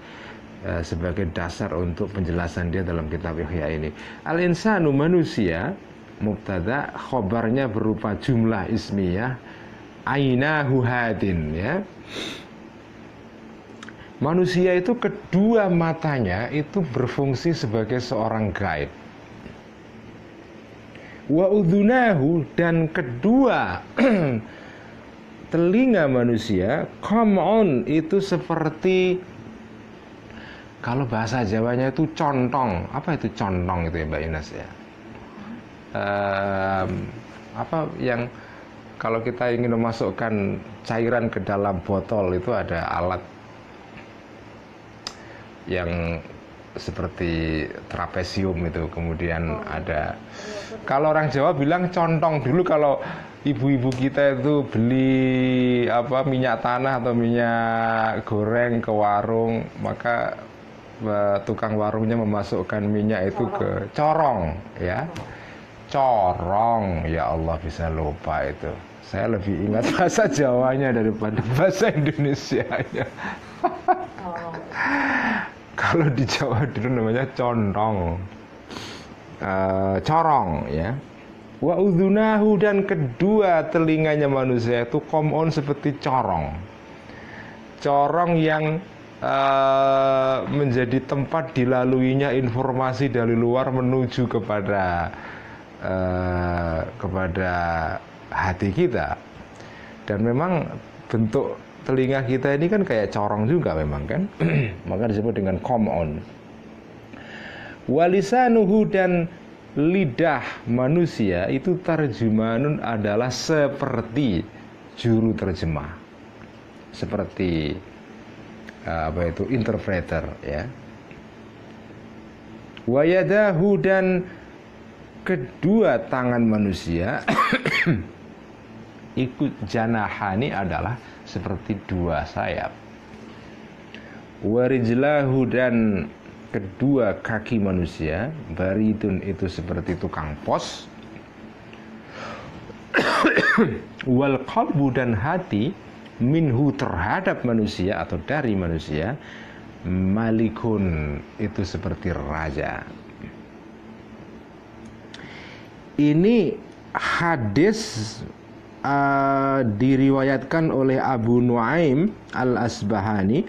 sebagai dasar untuk penjelasan dia dalam kitab Ihya ini. Al-insanu manusia, mubtada, khobarnya berupa jumlah ismiyah, ainahu hadin ya. Manusia itu kedua matanya itu berfungsi sebagai seorang guide. Wa udhunahu, dan kedua telinga manusia, qam'un, itu seperti, kalau bahasa Jawanya itu contong. Apa itu contong itu ya Mbak Ines ya? Apa yang kalau kita ingin memasukkan cairan ke dalam botol itu ada alat yang seperti trapesium itu, kemudian ada, kalau orang Jawa bilang contong. Dulu kalau ibu-ibu kita itu beli apa minyak tanah atau minyak goreng ke warung, maka tukang warungnya memasukkan minyak itu ke corong ya. Corong, ya Allah, bisa lupa itu. Saya lebih ingat bahasa Jawanya daripada bahasa Indonesianya. Kalau di Jawa dulu namanya contong, corong ya. Wa udhunahu, dan kedua telinganya manusia itu qam'un, seperti corong. Corong yang menjadi tempat dilaluinya informasi dari luar menuju kepada hati kita. Dan memang bentuk telinga kita ini kan kayak corong juga memang kan. Maka disebut dengan qam'un. Walisanuhu, dan lidah manusia itu tarjumanun, adalah seperti juru terjemah. seperti interpreter ya. Wa yadahu, dan kedua tangan manusia ikut janahani adalah seperti dua sayap. Wa rijlahu, dan kedua kaki manusia baridun, itu seperti tukang pos. Wal qalbu, dan hati minhu, terhadap manusia atau dari manusia, malikun, itu seperti raja. Ini hadis diriwayatkan oleh Abu Nuaim Al-Asbahani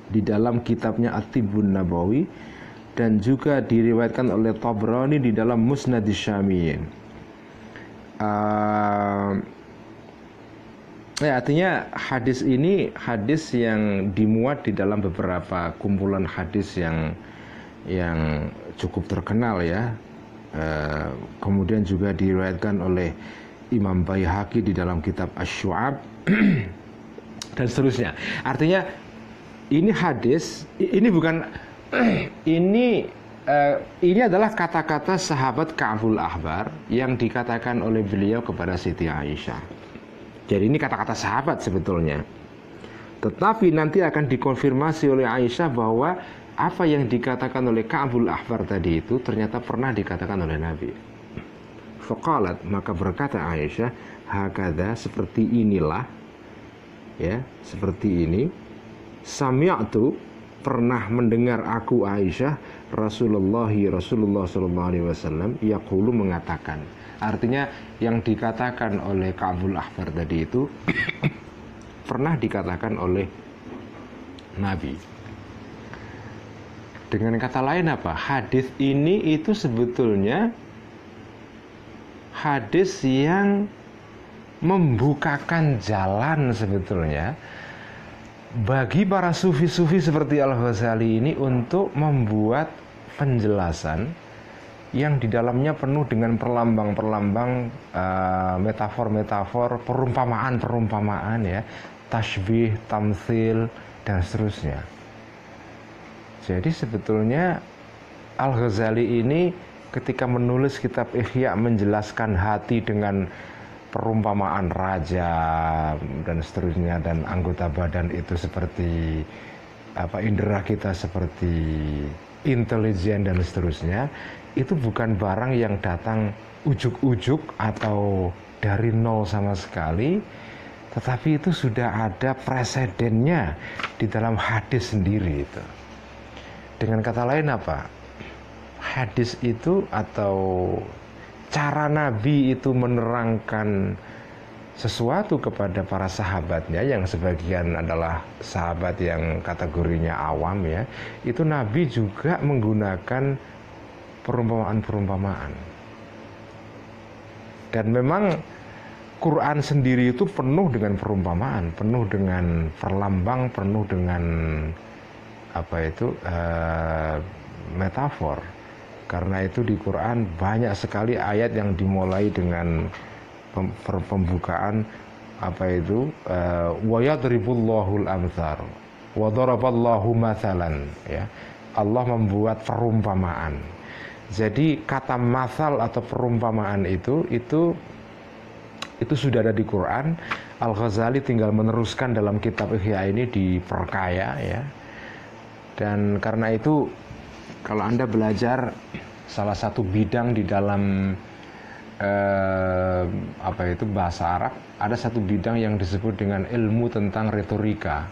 di dalam kitabnya At-Tibbun Nabawi, dan juga diriwayatkan oleh Tabrani di dalam Musnad Asy-Syamiyyin. Artinya hadis ini hadis yang dimuat di dalam beberapa kumpulan hadis yang cukup terkenal ya. Kemudian juga diriwayatkan oleh Imam Baihaqi di dalam kitab Asy-Syu'ab dan seterusnya. Artinya ini hadis, ini bukan ini adalah kata-kata sahabat Ka'bul Ahbar yang dikatakan oleh beliau kepada Siti Aisyah. Jadi ini kata-kata sahabat sebetulnya. Tetapi nanti akan dikonfirmasi oleh Aisyah bahwa apa yang dikatakan oleh Ka'bul Ahbar tadi itu ternyata pernah dikatakan oleh Nabi. Faqalat, maka berkata Aisyah, hakadha, seperti inilah, ya, seperti ini. Sami'tu, pernah mendengar aku Aisyah Rasulullah sallallahu alaihi wasallam yaqulu, mengatakan. Artinya yang dikatakan oleh Ka'bul Ahbar tadi itu pernah dikatakan oleh Nabi. Dengan kata lain apa? Hadis ini itu sebetulnya hadis yang membukakan jalan sebetulnya bagi para sufi-sufi seperti Al-Ghazali ini untuk membuat penjelasan yang di dalamnya penuh dengan perlambang-perlambang, metafor-metafor, perumpamaan-perumpamaan ya, tasbih, tamtsil, dan seterusnya. Jadi sebetulnya Al-Ghazali ini ketika menulis kitab Ihya menjelaskan hati dengan perumpamaan raja dan seterusnya, dan anggota badan itu seperti indera kita seperti intelijen dan seterusnya, itu bukan barang yang datang ujuk-ujuk atau dari nol sama sekali, tetapi itu sudah ada presidennya di dalam hadis sendiri itu. Dengan kata lain apa? Hadis itu atau cara Nabi itu menerangkan sesuatu kepada para sahabatnya yang sebagian adalah sahabat yang kategorinya awam ya, itu Nabi juga menggunakan perumpamaan-perumpamaan. Dan memang Quran sendiri itu penuh dengan perumpamaan, penuh dengan perlambang, penuh dengan metafor. Karena itu di Quran banyak sekali ayat yang dimulai dengan pembukaan wa yadribullahul amtsal wa daraballahu mathalan ya. Allah membuat perumpamaan. Jadi kata matsal atau perumpamaan itu sudah ada di Quran. Al-Ghazali tinggal meneruskan dalam kitab Ihya ini diperkaya ya. Dan karena itu kalau Anda belajar salah satu bidang di dalam bahasa Arab, ada satu bidang yang disebut dengan ilmu tentang retorika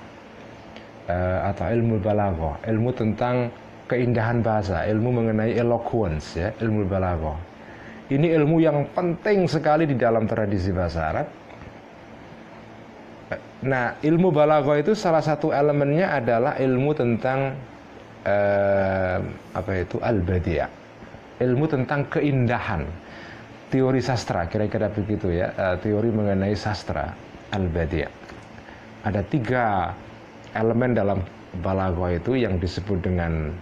atau ilmu balaghah, ilmu tentang keindahan bahasa, ilmu mengenai eloquence ya, ilmu balaghah. Ini ilmu yang penting sekali di dalam tradisi bahasa Arab. Nah, ilmu balaghah itu salah satu elemennya adalah ilmu tentang al-badi', ilmu tentang keindahan, teori sastra, kira-kira begitu ya, teori mengenai sastra, al-badi'. Ada 3 elemen dalam balaghah itu yang disebut dengan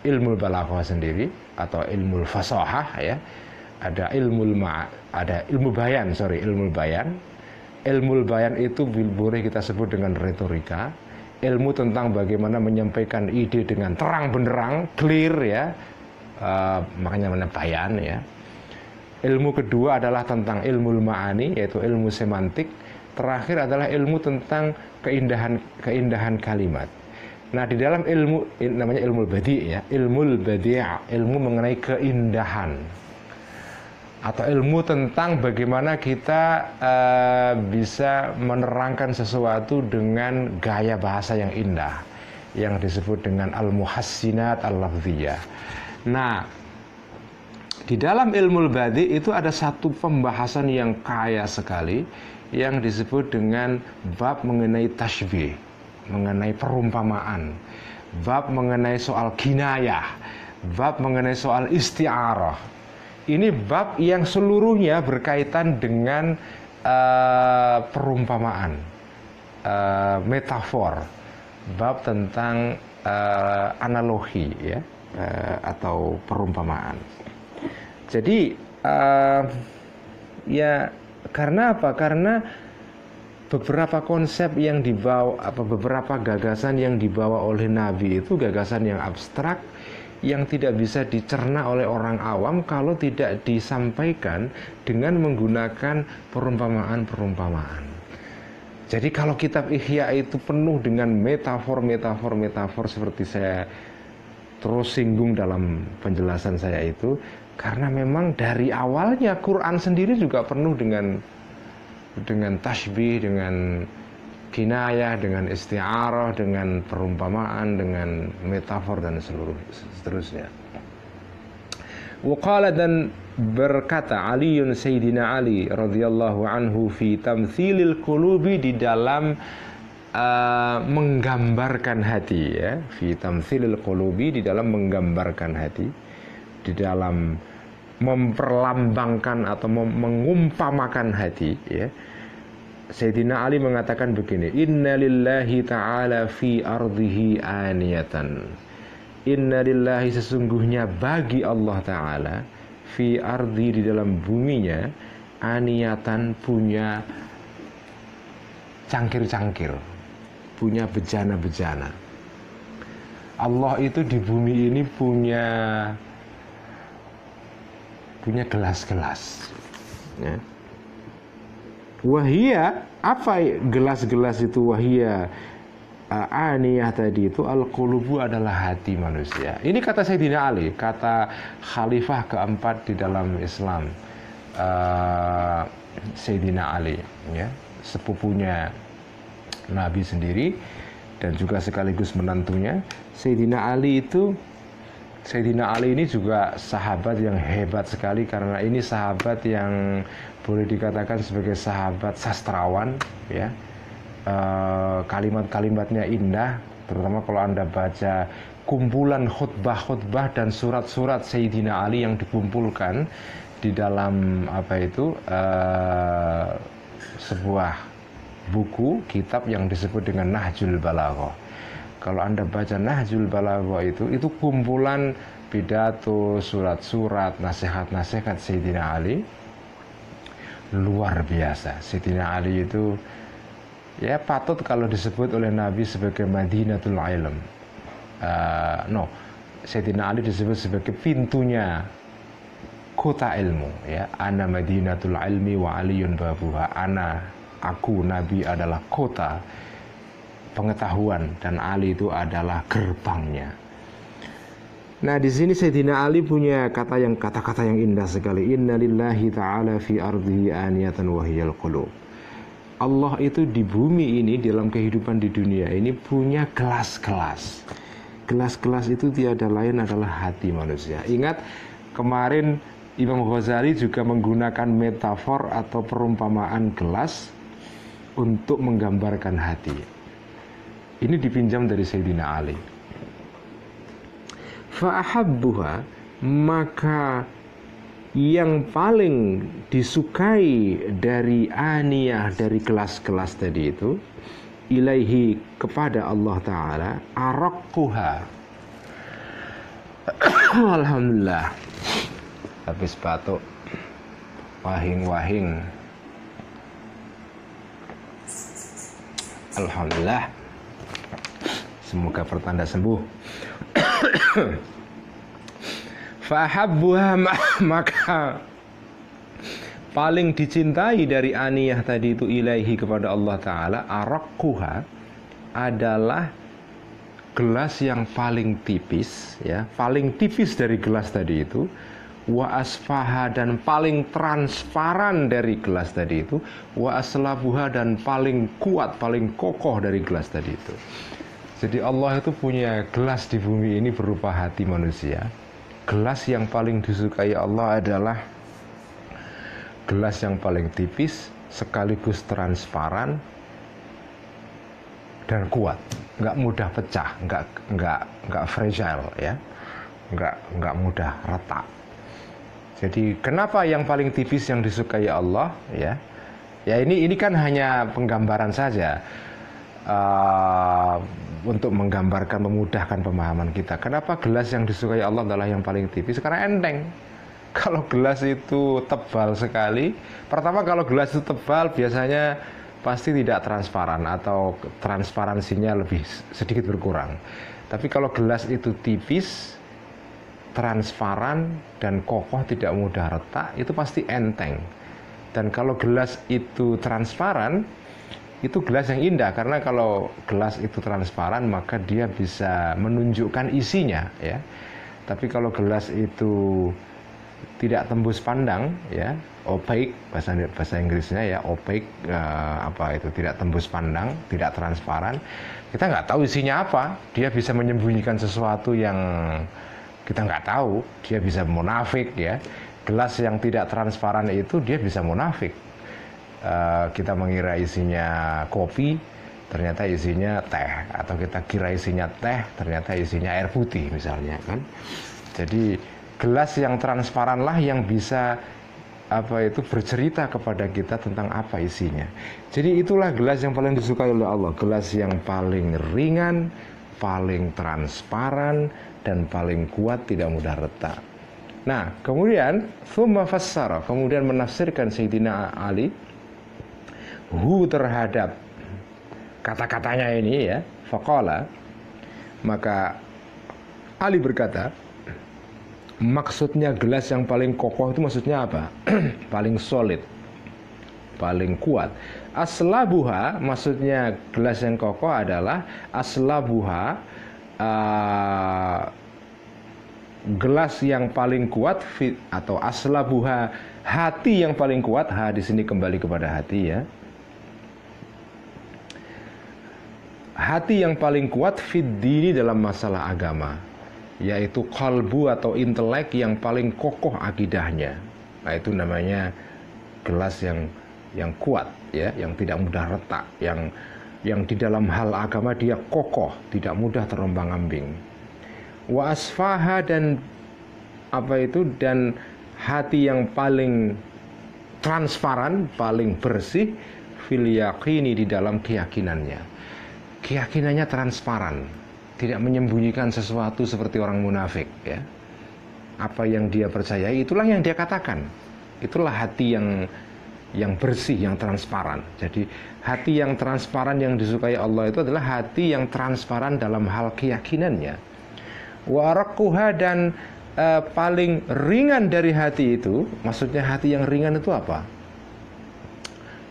ilmu balaghah sendiri atau ilmu fasahah ya. ada ilmu bayan. Ilmu bayan itu boleh kita sebut dengan retorika, ilmu tentang bagaimana menyampaikan ide dengan terang benderang, clear ya, makanya namanya bayan ya. Ilmu kedua adalah tentang ilmu ma'ani, yaitu ilmu semantik. Terakhir adalah ilmu tentang keindahan kalimat. Nah, di dalam ilmu namanya ilmu badi' ya, ilmu badi', ilmu mengenai keindahan, atau ilmu tentang bagaimana kita bisa menerangkan sesuatu dengan gaya bahasa yang indah, yang disebut dengan al-muhassinat al-lafziyah. Nah, di dalam ilmu badi' itu ada satu pembahasan yang kaya sekali yang disebut dengan bab mengenai tashbih, mengenai perumpamaan, bab mengenai soal kinayah, bab mengenai soal isti'arah. Ini bab yang seluruhnya berkaitan dengan perumpamaan, metafor, bab tentang analogi ya, atau perumpamaan. Jadi ya karena apa? Karena beberapa konsep yang dibawa, beberapa gagasan yang dibawa oleh Nabi itu gagasan yang abstrak, yang tidak bisa dicerna oleh orang awam kalau tidak disampaikan dengan menggunakan perumpamaan-perumpamaan. Jadi kalau kitab Ihya itu penuh dengan metafor seperti saya terus singgung dalam penjelasan saya itu, karena memang dari awalnya Quran sendiri juga penuh dengan tashbih, dengan kinayah, dengan isti'arah, dengan perumpamaan, dengan metafor dan seterusnya. Waqala, dan berkata Aliun, Sayyidina Ali radhiyallahu anhu, fi tamthilil qulubi, di dalam menggambarkan hati ya, fi tamthilil qulubi, di dalam menggambarkan hati, di dalam memperlambangkan atau mengumpamakan hati ya. Sayyidina Ali mengatakan begini, inna lillahi ta'ala fi ardihi aniyatan, inna lillahi, sesungguhnya bagi Allah Ta'ala, fi ardi, di dalam buminya, aniyatan, punya cangkir-cangkir, punya bejana-bejana. Allah itu di bumi ini punya gelas-gelas ya. Wahia, apa gelas-gelas itu? Wahia aniyah tadi itu, al-qulubu, adalah hati manusia. Ini kata Sayyidina Ali, kata khalifah keempat di dalam Islam, Sayyidina Ali ya, sepupunya Nabi sendiri dan juga sekaligus menantunya. Sayyidina Ali ini juga sahabat yang hebat sekali, karena ini sahabat yang boleh dikatakan sebagai sahabat sastrawan ya. Kalimat-kalimatnya indah, terutama kalau Anda baca kumpulan khutbah-khutbah dan surat-surat Sayyidina Ali yang dikumpulkan di dalam sebuah buku kitab yang disebut dengan Nahjul Balaghah. Kalau Anda baca Nahjul Balaghah itu kumpulan pidato, surat-surat, nasihat-nasihat Sayyidina Ali. Luar biasa. Sayyidina Ali itu ya patut kalau disebut oleh Nabi sebagai Madinatul Ilm. Sayyidina Ali disebut sebagai pintunya kota ilmu ya. Ana Madinatul Ilmi wa Aliyun babuha. Aku Nabi adalah kota pengetahuan dan Ali itu adalah gerbangnya. Nah, di sini Sayyidina Ali punya kata-kata yang indah sekali. Inna lillahi ta'ala fi ardihi aniyatan wa hiyal qulub. Allah itu di bumi ini, dalam kehidupan di dunia ini, punya gelas-gelas. Gelas-gelas itu tiada lain adalah hati manusia. Ingat kemarin Imam Ghazali juga menggunakan metafor atau perumpamaan gelas untuk menggambarkan hati. Ini dipinjam dari Sayyidina Ali. Fa'ahabbuha, maka yang paling disukai dari aniyah, dari gelas-gelas tadi itu, ilaihi, kepada Allah Ta'ala, araqquha. Alhamdulillah, habis batuk. wahing-wahing. Alhamdulillah, semoga pertanda sembuh. Fahabbuha, maka paling dicintai dari aniyah tadi itu ilaihi kepada Allah Ta'ala, arakkuha adalah gelas yang paling tipis, ya, paling tipis dari gelas tadi itu, wa asfaha dan paling transparan dari gelas tadi itu, wa aslabuha dan paling kuat, paling kokoh dari gelas tadi itu. Jadi Allah itu punya gelas di bumi ini berupa hati manusia. Gelas yang paling disukai Allah adalah gelas yang paling tipis, sekaligus transparan dan kuat, nggak mudah pecah, nggak fragile, ya, nggak mudah retak. Jadi kenapa yang paling tipis yang disukai Allah, ya? Ya ini kan hanya penggambaran saja untuk menggambarkan, memudahkan pemahaman kita. Kenapa gelas yang disukai Allah adalah yang paling tipis? Karena enteng. Kalau gelas itu tebal sekali, pertama kalau gelas itu tebal biasanya pasti tidak transparan atau transparansinya lebih sedikit berkurang. Tapi kalau gelas itu tipis, transparan dan kokoh, tidak mudah retak, itu pasti enteng. Dan kalau gelas itu transparan, itu gelas yang indah, karena kalau gelas itu transparan maka dia bisa menunjukkan isinya, ya. Tapi kalau gelas itu tidak tembus pandang, ya, opaque, bahasa Inggrisnya, ya, opaque, tidak tembus pandang, tidak transparan, kita nggak tahu isinya apa. Dia bisa menyembunyikan sesuatu yang kita nggak tahu, dia bisa munafik, ya. Gelas yang tidak transparan itu dia bisa munafik. Kita mengira isinya kopi, ternyata isinya teh, atau kita kira isinya teh, ternyata isinya air putih misalnya, kan. Jadi gelas yang transparanlah yang bisa bercerita kepada kita tentang apa isinya. Jadi itulah gelas yang paling disukai oleh Allah, gelas yang paling ringan, paling transparan, dan paling kuat, tidak mudah retak. Nah, kemudian thumma fassara, kemudian menafsirkan Sayyidina Ali terhadap kata-katanya ini, ya, faqala, maka Ali berkata, maksudnya gelas yang paling kokoh itu maksudnya apa? Paling solid, paling kuat. Aslabuha, maksudnya gelas yang kokoh adalah aslabuha, gelas yang paling kuat, atau aslabuha, hati yang paling kuat. Ha di sini kembali kepada hati, ya. Hati yang paling kuat fid dini, dalam masalah agama, yaitu kalbu atau intelek yang paling kokoh akidahnya. Nah, itu namanya gelas yang kuat, ya, yang tidak mudah retak, yang di dalam hal agama dia kokoh, tidak mudah terombang-ambing. Wa asfaha, dan dan hati yang paling transparan, paling bersih, fil yaqini, di dalam keyakinannya. Keyakinannya transparan, tidak menyembunyikan sesuatu seperti orang munafik, ya. Apa yang dia percayai itulah yang dia katakan. Itulah hati yang bersih, yang transparan. Jadi hati yang transparan yang disukai Allah itu adalah hati yang transparan dalam hal keyakinannya. Wa araquha, dan paling ringan dari hati itu, maksudnya hati yang ringan itu apa?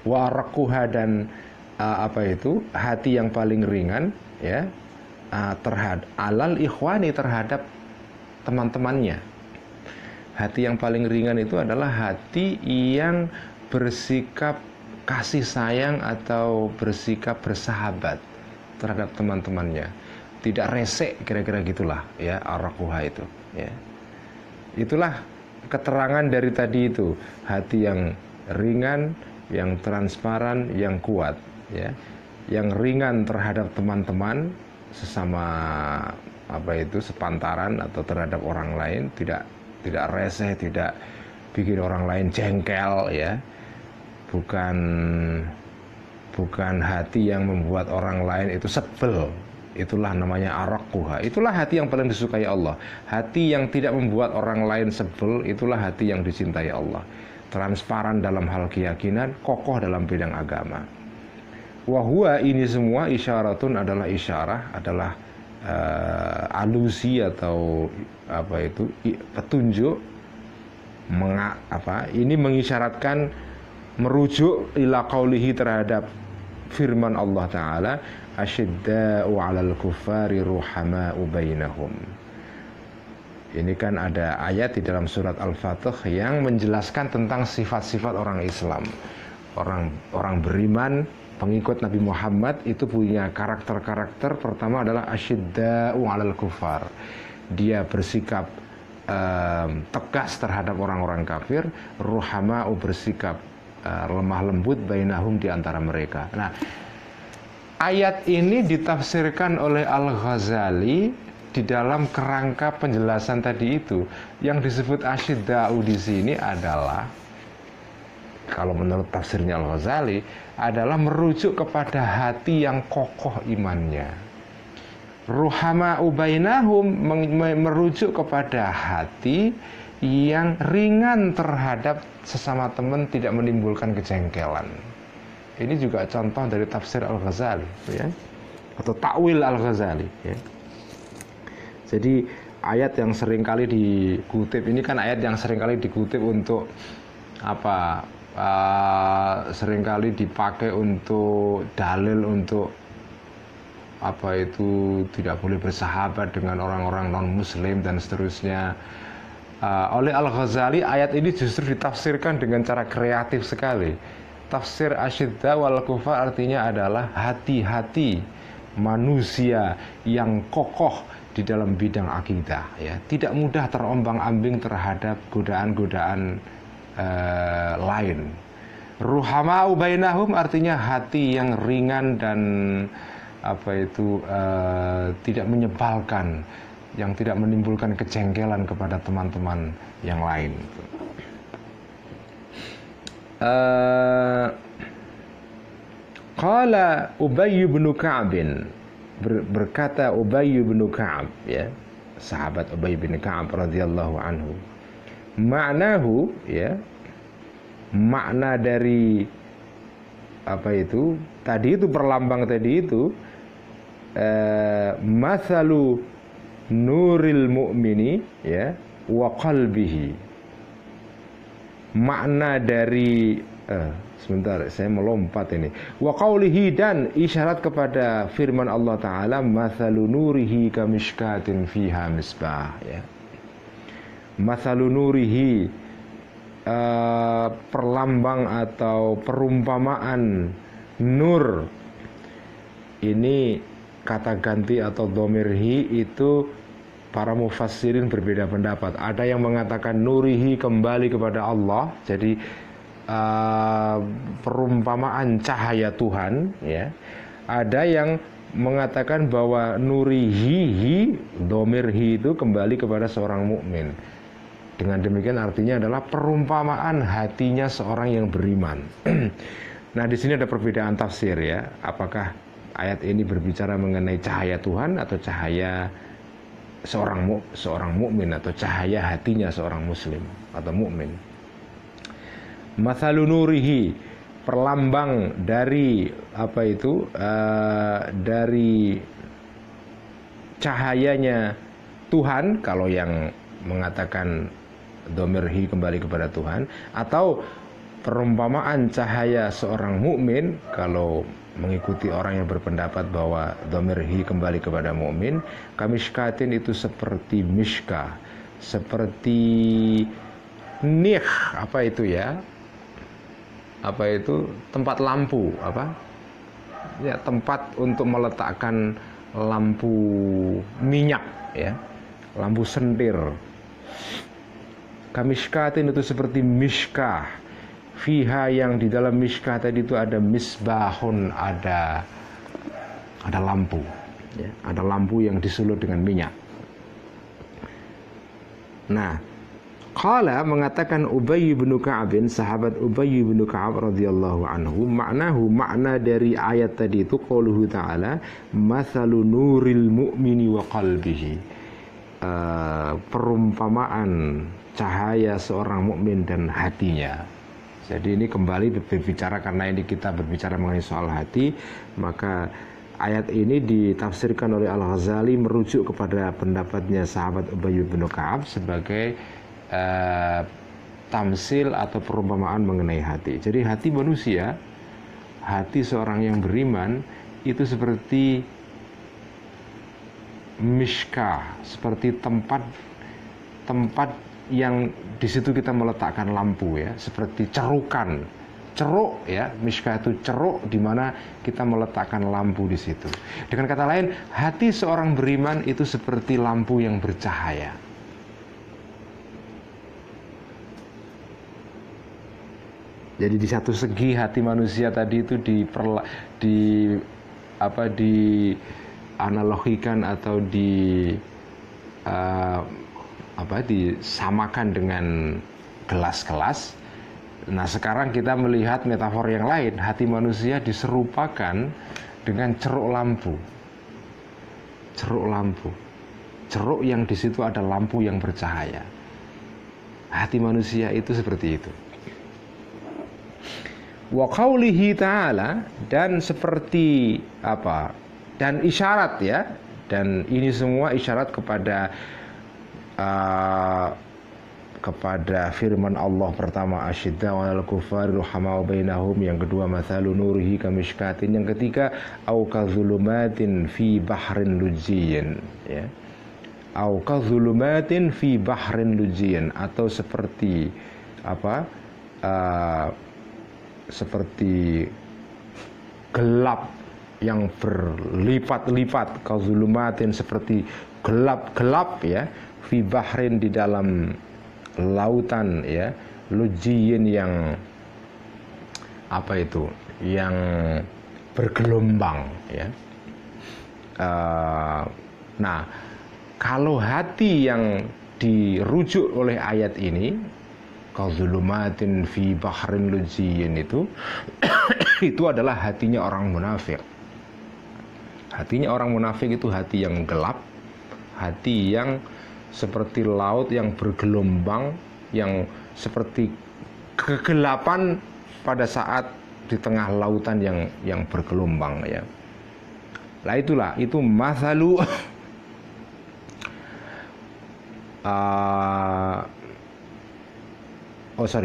Wa araquha, dan hati yang paling ringan, ya, terhadap alal ikhwani, terhadap teman-temannya. Hati yang paling ringan itu adalah hati yang bersikap kasih sayang atau bersikap bersahabat terhadap teman-temannya, tidak resek, kira-kira gitulah, ya, araquha itu, ya. Itulah keterangan dari tadi itu, hati yang ringan, yang transparan, yang kuat, ya, yang ringan terhadap teman-teman sesama sepantaran atau terhadap orang lain, tidak reseh, tidak bikin orang lain jengkel, ya, bukan hati yang membuat orang lain itu sebel. Itulah namanya araquha. Itulah hati yang paling disukai Allah. Hati yang tidak membuat orang lain sebel, itulah hati yang dicintai Allah. transparan dalam hal keyakinan, kokoh dalam bidang agama. Wahua ini semua isyaratun adalah isyarah, adalah alusi atau petunjuk, ini mengisyaratkan merujuk ila qaulihi terhadap firman Allah Ta'ala, asyidda'u 'alal kuffari ruhama'u bainahum. Ini kan ada ayat di dalam surat Al-Fatih yang menjelaskan tentang sifat-sifat orang Islam. Orang beriman, pengikut Nabi Muhammad itu punya karakter-karakter. Pertama adalah asyidda'u 'alal kuffar. Dia bersikap tegas terhadap orang-orang kafir, ruhama'u bersikap lemah lembut bainahum di antara mereka. Nah, ayat ini ditafsirkan oleh Al-Ghazali di dalam kerangka penjelasan tadi itu. Yang disebut asyidda'u di sini adalah, kalau menurut tafsirnya Al-Ghazali, adalah merujuk kepada hati yang kokoh imannya. Ruhama'u bainahum merujuk kepada hati yang ringan terhadap sesama teman, tidak menimbulkan kejengkelan. Ini juga contoh dari tafsir Al-Ghazali, ya, atau takwil Al-Ghazali, ya. Jadi ayat yang seringkali dikutip ini kan ayat yang seringkali dikutip untuk seringkali dipakai untuk dalil untuk tidak boleh bersahabat dengan orang-orang non-muslim dan seterusnya. Oleh Al-Ghazali ayat ini justru ditafsirkan dengan cara kreatif sekali. Tafsir asyidda wal kufar artinya adalah hati-hati manusia yang kokoh di dalam bidang akidah, ya, tidak mudah terombang-ambing terhadap godaan-godaan lain. Ruhama'u bainahum artinya hati yang ringan dan tidak menyebalkan, yang tidak menimbulkan kejengkelan kepada teman-teman yang lain. Qala Ubay bin Ka'ab, berkata Ubay bin Ka'ab, ya, sahabat Ubay bin Ka'ab radhiyallahu anhu, maknahu, ya, makna dari tadi itu perlambang tadi itu, mathalu nuril mu'mini, ya, wa qalbihi. Makna dari sebentar, saya melompat ini. Wa qaulihi, dan isyarat kepada firman Allah Ta'ala, mathalu nurihi kamishkatin fiha misbah, ya. Mathalu nurihi, perlambang atau perumpamaan nur. Ini kata ganti atau domirhi itu para mufassirin berbeda pendapat. Ada yang mengatakan nurihi kembali kepada Allah, jadi perumpamaan cahaya Tuhan, ya. Ada yang mengatakan bahwa nurihi, domirhi itu kembali kepada seorang mukmin. Dengan demikian artinya adalah perumpamaan hatinya seorang yang beriman. Nah, di sini ada perbedaan tafsir, ya. Apakah ayat ini berbicara mengenai cahaya Tuhan atau cahaya seorang mukmin, atau cahaya hatinya seorang muslim atau mukmin. Mathalu nurihi, perlambang dari dari cahayanya Tuhan, kalau yang mengatakan domirhi kembali kepada Tuhan, atau perumpamaan cahaya seorang mukmin kalau mengikuti orang yang berpendapat bahwa domirhi kembali kepada mukmin. Kamishkatin itu seperti mishkah, seperti nih, tempat lampu, ya, tempat untuk meletakkan lampu minyak, ya, lampu sentir. Kamishkatin itu seperti mishkah, fiha, yang di dalam mishkah tadi itu ada misbahun, ada lampu, ya, ada lampu yang disulut dengan minyak. Nah, qala, mengatakan Ubay bin Ka'ab, sahabat Ubay bin Ka'ab radhiyallahu anhu, makna dari ayat tadi itu qauluhu ta'ala, mathalu nuril mu'mini wa qalbihi, perumpamaan cahaya seorang mukmin dan hatinya. Jadi ini kembali berbicara, karena ini kita berbicara mengenai soal hati, maka ayat ini ditafsirkan oleh Al-Ghazali merujuk kepada pendapatnya sahabat Ubay bin Ka'ab sebagai tamsil atau perumpamaan mengenai hati. Jadi hati manusia, hati seorang yang beriman itu seperti mishkah, seperti tempat yang di situ kita meletakkan lampu ya, seperti ceruk ya, mishkah itu ceruk di mana kita meletakkan lampu di situ. Dengan kata lain, hati seorang beriman itu seperti lampu yang bercahaya. Jadi di satu segi hati manusia tadi itu dianalogikan atau disamakan dengan gelas-gelas. Nah, sekarang kita melihat metafor yang lain, hati manusia diserupakan dengan ceruk lampu. Ceruk yang di situ ada lampu yang bercahaya. Hati manusia itu seperti itu. Wa qaulihi ta'ala, dan seperti dan isyarat ya, dan ini semua isyarat kepada firman Allah pertama asyidda 'alal kufari ruhamau bainahum, yang kedua mathalu nurihi kamishkatin, yang ketiga au kadzulumatin fi bahrin lujiyyin ya, au kadzulumatin fi bahrin lujiyyin, atau seperti seperti gelap yang berlipat-lipat, kadzulumatin seperti gelap-gelap ya, fi bahrin di dalam lautan ya, lujiyyin yang yang bergelombang ya. Nah, kalau hati yang dirujuk oleh ayat ini, kadzulumatin fi bahrin lujiyyin, itu adalah hatinya orang munafik. Hatinya orang munafik itu hati yang gelap, hati yang seperti laut yang bergelombang, yang seperti kegelapan pada saat di tengah lautan yang bergelombang ya. Lah itu masalu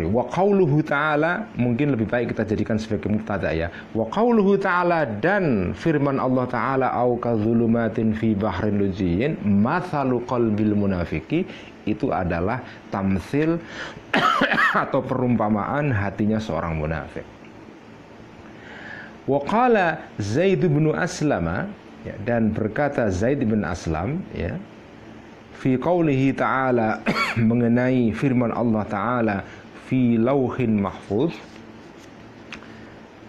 wa qauluhu ta'ala, mungkin lebih baik kita jadikan sebagai mubtada ya. Wa qauluhu ta'ala, dan firman Allah Ta'ala, au kadzulumatin fi bahrin lujiyyin, mathalu qalbil munafiki, itu adalah tamsil atau perumpamaan hatinya seorang munafik. Wa qala Zaid bin Aslam ya, dan berkata Zaid bin Aslam ya, fi qaulihi ta'ala, mengenai firman Allah Ta'ala, fi lauhin mahfuz.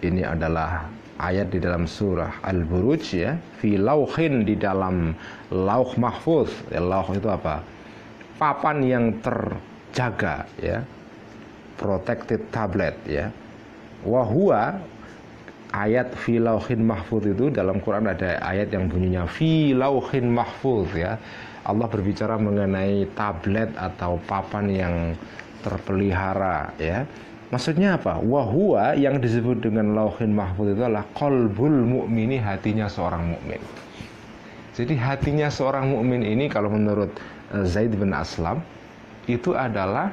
Ini adalah ayat di dalam surah Al-Buruj ya, fi lauhin, di dalam lauh mahfuz ya. Lauh itu apa? Papan yang terjaga ya, protected tablet ya. Wa huwa, ayat fi lauhin mahfuz itu dalam Quran ada ayat yang bunyinya fi lauhin mahfuz ya. Allah berbicara mengenai tablet atau papan yang terpelihara ya. Maksudnya apa? Wahua, yang disebut dengan lauhin mahfuz itu adalah qalbul mu'mini, hatinya seorang mukmin. Jadi hatinya seorang mukmin ini kalau menurut Zaid bin Aslam itu adalah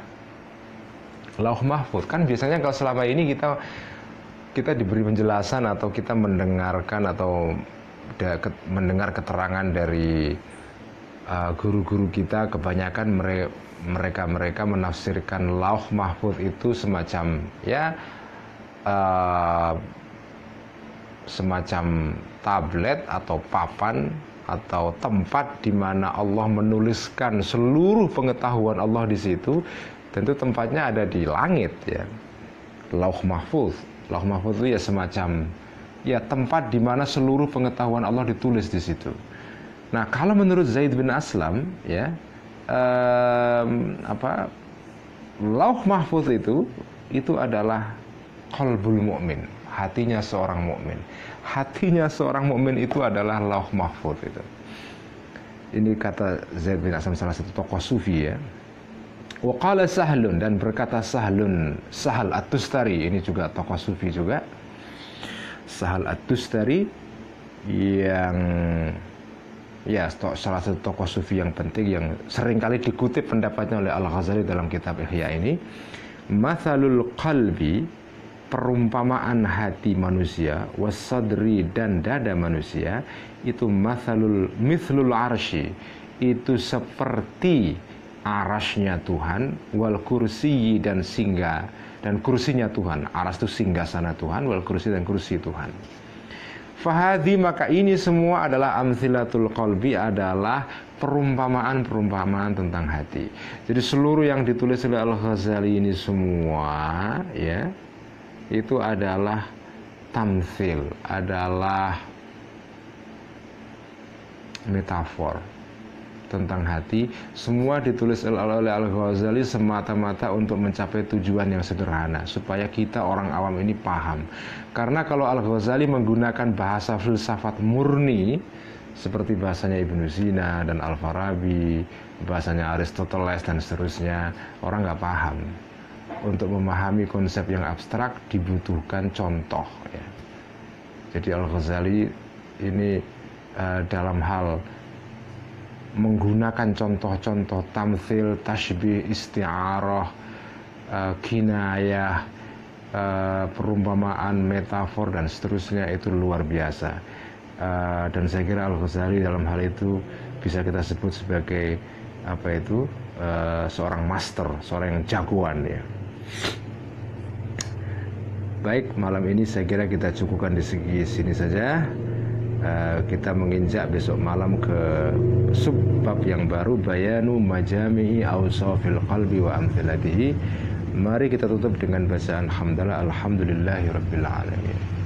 lauh mahfuz. Kan biasanya kalau selama ini kita diberi penjelasan atau kita mendengarkan atau mendengar keterangan dari guru-guru kita, kebanyakan mereka menafsirkan lauh mahfuz itu semacam ya semacam tablet atau papan atau tempat di mana Allah menuliskan seluruh pengetahuan Allah di situ. Tentu tempatnya ada di langit ya. Lauh mahfuz itu ya semacam ya tempat di mana seluruh pengetahuan Allah ditulis di situ. Nah, kalau menurut Zaid bin Aslam ya, lauh mahfuz itu adalah qalbul mu'min, hatinya seorang mukmin. Hatinya seorang mukmin itu adalah lauh mahfuz itu. Ini kata Zaid bin Aslam, salah satu tokoh sufi ya. Wa qala Sahlun, dan berkata Sahlun, Sahal At-Tustari, ini juga tokoh sufi juga. Sahal At-Tustari yang ya salah satu tokoh sufi yang penting yang seringkali dikutip pendapatnya oleh Al-Ghazali dalam kitab Ihya ini. Mathalul qalbi, perumpamaan hati manusia, wasadri, dan dada manusia, itu mithlul arsy, itu seperti arasnya Tuhan, wal kursi, dan singgah, dan kursinya Tuhan. Aras itu singgasana Tuhan, wal kursi, dan kursi Tuhan. Fahadi, maka ini semua adalah amthilatul qalbi, adalah perumpamaan-perumpamaan tentang hati. Jadi seluruh yang ditulis oleh Al-Ghazali ini semua ya, itu adalah tamthil, adalah metafor tentang hati. Semua ditulis oleh Al-Ghazali semata-mata untuk mencapai tujuan yang sederhana, supaya kita orang awam ini paham. Karena kalau Al-Ghazali menggunakan bahasa filsafat murni seperti bahasanya Ibnu Sina dan Al-Farabi, bahasanya Aristoteles dan seterusnya, orang nggak paham. Untuk memahami konsep yang abstrak dibutuhkan contoh ya. Jadi Al-Ghazali ini dalam hal menggunakan contoh-contoh tamthil, tashbih, isti'arah, kinayah, perumpamaan, metafor, dan seterusnya, itu luar biasa. Dan saya kira Al-Ghazali dalam hal itu bisa kita sebut sebagai seorang master, seorang yang jagoan ya. Baik, malam ini saya kira kita cukupkan di sini saja. Kita menginjak besok malam ke subbab yang baru, bayanu majami'i awsafil qalbi wa amthilatihi. Mari kita tutup dengan bacaan hamdalah, alhamdulillahi rabbil alamin.